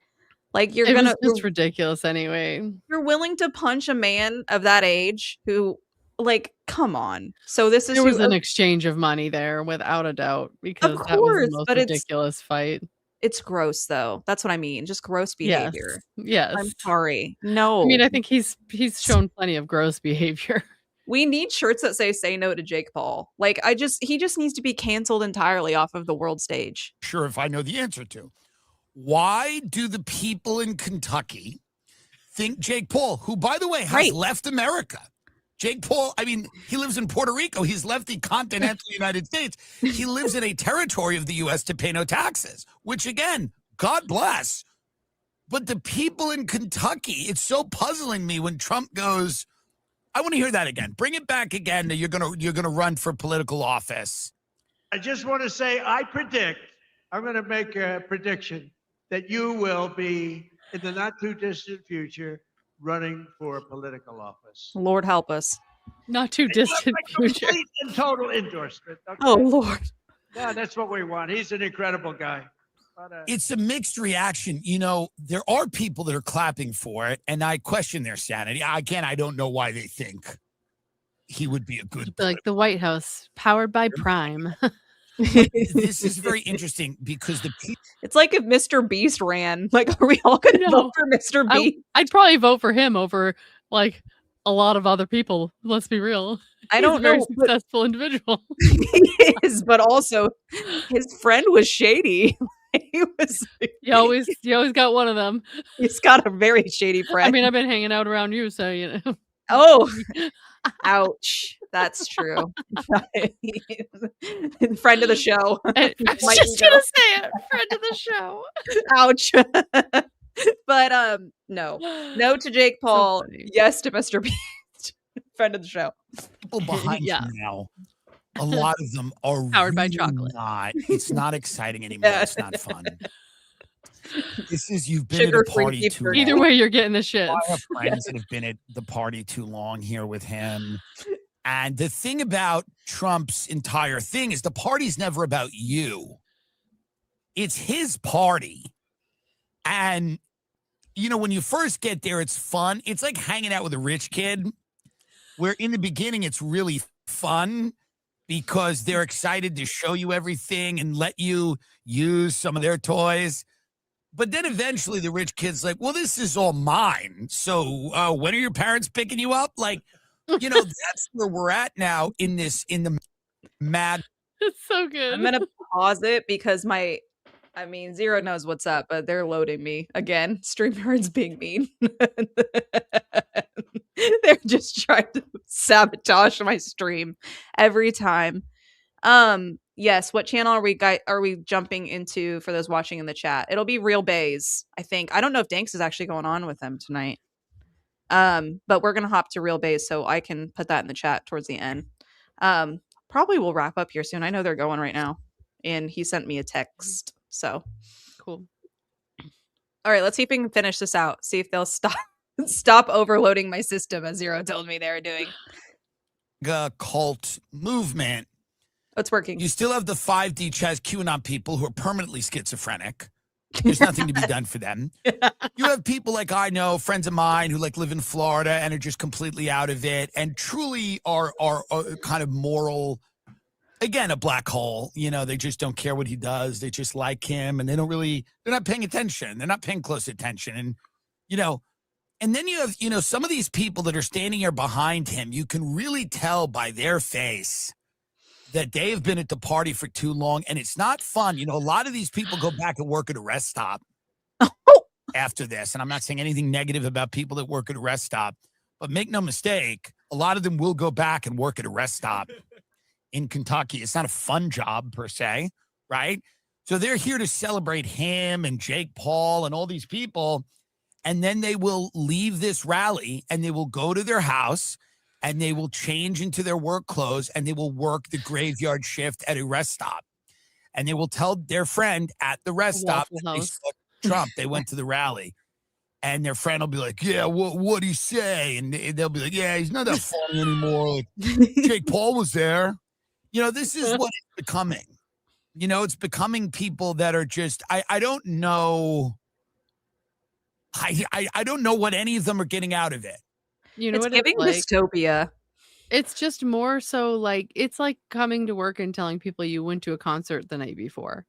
Like, It's ridiculous anyway. You're willing to punch a man of that age who, like, come on. So There was an exchange of money there, without a doubt, because that was the most ridiculous fight. It's gross, though. That's what I mean. Just gross behavior. Yes. I'm sorry. No. I mean, I think he's shown plenty of gross behavior. We need shirts that say no to Jake Paul. Like, he just needs to be canceled entirely off of the world stage. sure if I know the answer to. Why do the people in Kentucky think Jake Paul, who, by the way, has left America? Jake Paul, I mean, he lives in Puerto Rico. He's left the continental United States. He lives in a territory of the U.S. to pay no taxes, which, again, God bless. But the people in Kentucky, it's so puzzling me when Trump goes, I want to hear that again. Bring it back again that you're gonna run for political office. I just want to say, I'm going to make a prediction that you will be, in the not too distant future, running for political office. Lord help us. Not too distant future. Complete and total endorsement. Okay? Oh, Lord. Yeah, that's what we want. He's an incredible guy. It's a mixed reaction. You know, there are people that are clapping for it, and I question their sanity. Again, I don't know why they think he would be a good Like the White House, powered by Prime. This is very interesting because it's like if Mr. Beast ran. Like, are we all going to vote for Mr. Beast? I'd probably vote for him over like a lot of other people. Let's be real. I don't know. He's a very successful individual. He is, but also his friend was shady. He was. You always got one of them. He's got a very shady friend. I mean, I've been hanging out around you, so you know. Oh, ouch. That's true. Friend of the show. I was just gonna say it. Friend of the show. Ouch. But no to Jake Paul. Yes to Mr. Beast. Friend of the show. People behind you now, a lot of them are powered by really chocolate. It's not exciting anymore. It's not fun. You've been at a party too long. Either way, you're getting the shit. I have friends that have been at the party too long here with him. And the thing about Trump's entire thing is the party's never about you. It's his party. And, you know, when you first get there, it's fun. It's like hanging out with a rich kid, where in the beginning, it's really fun because they're excited to show you everything and let you use some of their toys. But then eventually the rich kid's like, well, this is all mine. So when are your parents picking you up? Like, that's where we're at now in the mad. It's so good. I'm gonna pause it because Zero knows what's up, but they're loading me again. StreamYard's being mean. They're just trying to sabotage my stream every time. Yes, what channel are we jumping into for those watching in the chat? It'll be Real Bays, I think. I don't know if Danks is actually going on with them tonight. But we're gonna hop to Real Bays so I can put that in the chat towards the end. Probably will wrap up here soon. I know they're going right now. And he sent me a text. So cool. All right, let's see if we can finish this out. See if they'll stop overloading my system, as Zero told me they were doing. Cult movement. It's working. You still have the 5D Chaz QAnon people who are permanently schizophrenic. There's nothing to be done for them. You have people like I know, friends of mine who like live in Florida and are just completely out of it and truly are kind of moral. Again, a black hole. They just don't care what he does. They just like him, and they're not paying attention. They're not paying close attention, and and then you have some of these people that are standing here behind him. You can really tell by their face that they have been at the party for too long, and it's not fun. A lot of these people go back and work at a rest stop after this, and I'm not saying anything negative about people that work at a rest stop, but make no mistake, a lot of them will go back and work at a rest stop in Kentucky. It's not a fun job per se, right? So they're here to celebrate him and Jake Paul and all these people, and then they will leave this rally and they will go to their house and they will change into their work clothes and they will work the graveyard shift at a rest stop. And they will tell their friend at the rest stop that they saw Trump. They went to the rally. And their friend will be like, yeah, what'd he say? And they'll be like, yeah, he's not that funny anymore. Like, Jake Paul was there. This is what it's becoming. It's becoming people that are just, I don't know. I don't know what any of them are getting out of it. It's giving dystopia. It's just more so like it's like coming to work and telling people you went to a concert the night before,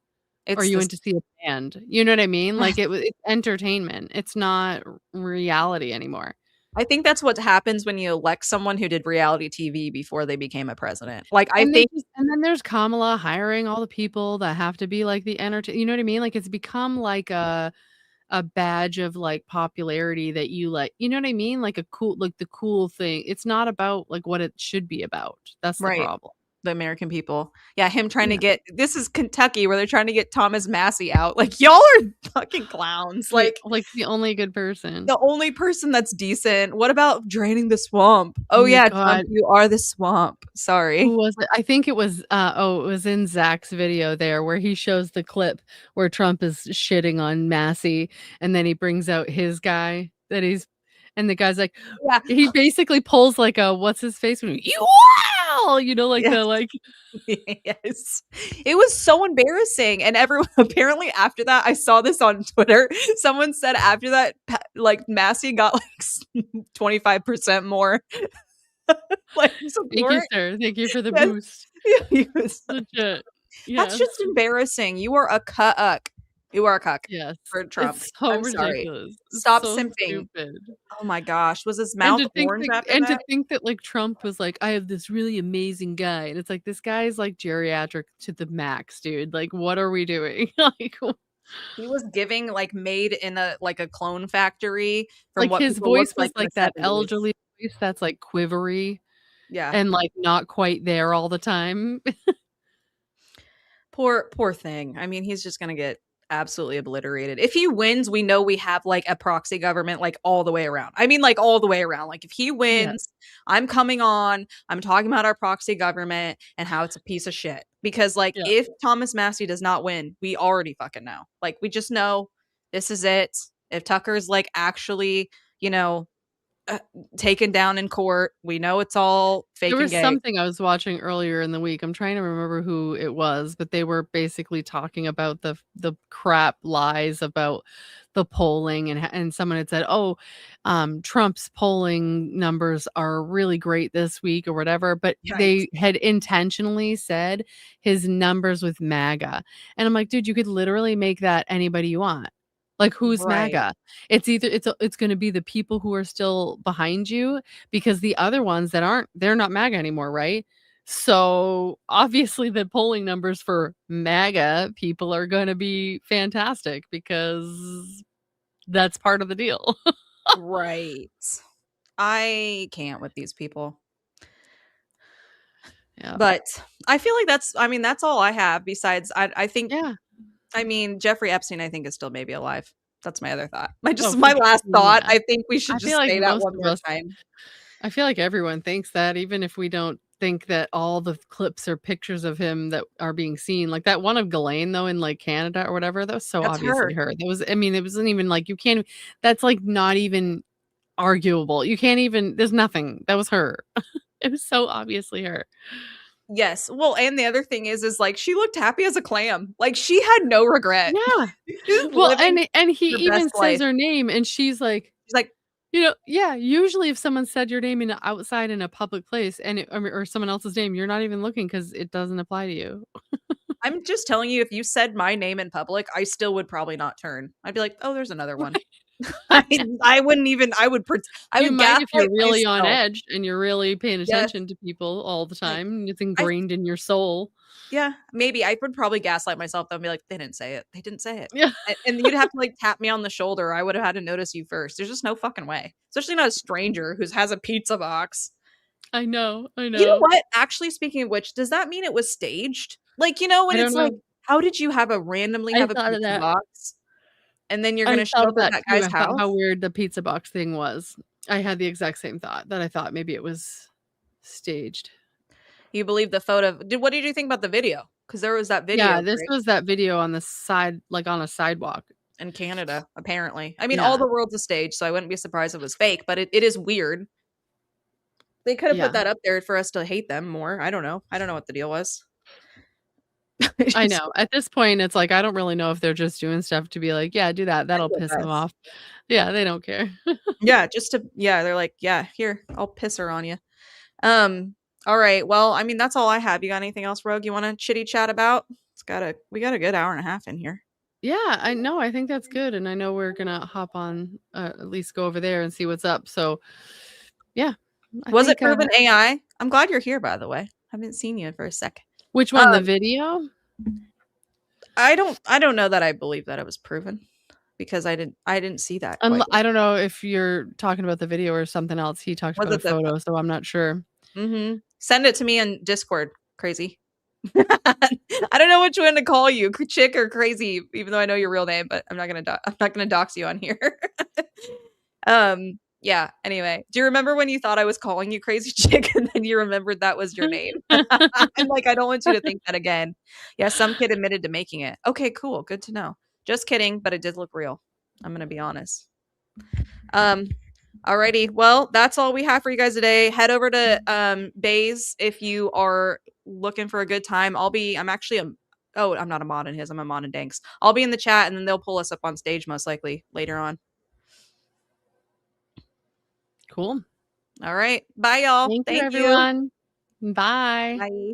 or you went to see a band. You know what I mean? Like it's entertainment. It's not reality anymore. I think that's what happens when you elect someone who did reality TV before they became a president. And then there's Kamala hiring all the people that have to be like the You know what I mean? Like it's become like a badge of like popularity that you like, you know what I mean? Like the cool thing. It's not about like what it should be about. That's the problem. The American people. Yeah, him trying to get, this is Kentucky where they're trying to get Thomas Massey out. Like, y'all are fucking clowns. Like the only good person. The only person that's decent. What about draining the swamp? Oh yeah, Trump, you are the swamp. Sorry. Who was it? I think it was, it was in Zach's video there where he shows the clip where Trump is shitting on Massey and then he brings out his guy that he's, and the guy's like, yeah, he basically pulls like a, what's his face? Like the like. Yes. It was so embarrassing. And everyone, apparently after that, I saw this on Twitter. Someone said after that, like Massey got like 25% more. Like, thank you, sir. Thank you for the boost. Yeah, he was legit. That's just embarrassing. You are a cuck. You are a cuck. Yes. For Trump. It's so I'm ridiculous. Sorry. Stop so simping. Stupid. Oh my gosh. Was his mouth orange after that? To think that like Trump was like, I have this really amazing guy. And it's like, this guy is like geriatric to the max, dude. Like, what are we doing? Like, he was giving like made in a clone factory. From like what his voice was like that 70s. Elderly voice that's like quivery. Yeah. And like not quite there all the time. Poor thing. I mean, he's just gonna get absolutely obliterated. If he wins, we know we have like a proxy government like all the way around. I mean, like all the way around. Like if he wins, I'm coming on, I'm talking about our proxy government and how it's a piece of shit. Because like if Thomas Massey does not win, we already fucking know. Like we just know this is it. If Tucker's like actually, taken down in court, we know it's all fake. There was and gay. something I was watching earlier in the week. I'm trying to remember who it was, but they were basically talking about the crap lies about the polling, and someone had said, Trump's polling numbers are really great this week or whatever, but they had intentionally said his numbers with MAGA. And I'm like, dude, you could literally make that anybody you want. Like, who's Right. MAGA? It's either it's going to be the people who are still behind you, because the other ones that aren't, they're not MAGA anymore, right? So obviously the polling numbers for MAGA people are going to be fantastic, because that's part of the deal. Right. I can't with these people. Yeah. But I feel like that's all I have. Besides, I think, Yeah. I mean, Jeffrey Epstein, I think, is still maybe alive. That's my other thought. My Oh, my for last sure, thought. yeah. I think we should I feel just like say that most one of more us, time. I feel like everyone thinks that, even if we don't think that all the clips or pictures of him that are being seen, like that one of Ghislaine though in like Canada or whatever, that was so That's obviously her. her. That was, I mean, it wasn't even like, you can't, that's like not even arguable. You can't even, there's nothing. That was her. It was so obviously her. Yes. Well, and the other thing is like she looked happy as a clam. Like she had no regret. Yeah. She's Well, living and he her even best says life. her name, and she's like, yeah, usually if someone said your name outside in a public place, and or someone else's name, you're not even looking because it doesn't apply to you. I'm just telling you, if you said my name in public, I still would probably not turn. I'd be like, oh, there's another one. I wouldn't even, I would You might if you're gaslight really on myself. edge and you're really paying Yes. attention to people all the time. It's ingrained in your soul. Yeah, maybe I would probably gaslight myself though and be like, they didn't say it. They didn't say it. Yeah. And you'd have to like tap me on the shoulder. I would have had to notice you first. There's just no fucking way. Especially not a stranger who has a pizza box. I know. You know what? Actually, speaking of which, does that mean it was staged? Like, you know, when I it's don't like, know. how did you randomly I have a thought of pizza that. box? And then you're I gonna show thought up of at that that too. guy's I thought house? how weird the pizza box thing was. I had the exact same thought, that I thought maybe it was staged. You believe the photo? What did you think about the video? Because there was that video, Yeah, this right? was that video on the side, like on a sidewalk. In Canada, apparently. I mean, Yeah. all the world's a stage, so I wouldn't be surprised if it was fake, but it is weird. They could have Yeah. put that up there for us to hate them more. I don't know. I don't know what the deal was. I know. At this point, it's like, I don't really know if they're just doing stuff to be like, yeah, do that. That'll I piss them guess. off. Yeah, they don't care. Yeah, they're like, yeah, here, I'll piss her on you. All right. Well, I mean, that's all I have. You got anything else, Rogue, you want to chitty chat about? We got a good hour and a half in here. Yeah, I know. I think that's good. And I know we're going to hop on, at least go over there and see what's up. So, yeah. Was it proven AI? I'm glad you're here, by the way. I haven't seen you for a second. Which one? The video? I don't know that I believe that it was proven because I didn't see that. I don't know if you're talking about the video or something else. He talked about a photo, so I'm not sure. Mm-hmm. Send it to me on Discord, crazy. I don't know which one to call you, chick or crazy, even though I know your real name, but I'm not gonna dox you on here. Yeah. Anyway, do you remember when you thought I was calling you crazy chick and then you remembered that was your name? I'm like, I don't want you to think that again. Yeah, some kid admitted to making it. Okay, cool. Good to know. Just kidding, but it did look real. I'm gonna be honest. Alrighty. Well, that's all we have for you guys today. Head over to Bays if you are looking for a good time. I'm actually I'm not a mod in his, I'm a mod in Danks. I'll be in the chat and then they'll pull us up on stage most likely later on. Cool. All right. Bye, y'all. Thank you, everyone. Bye. Bye.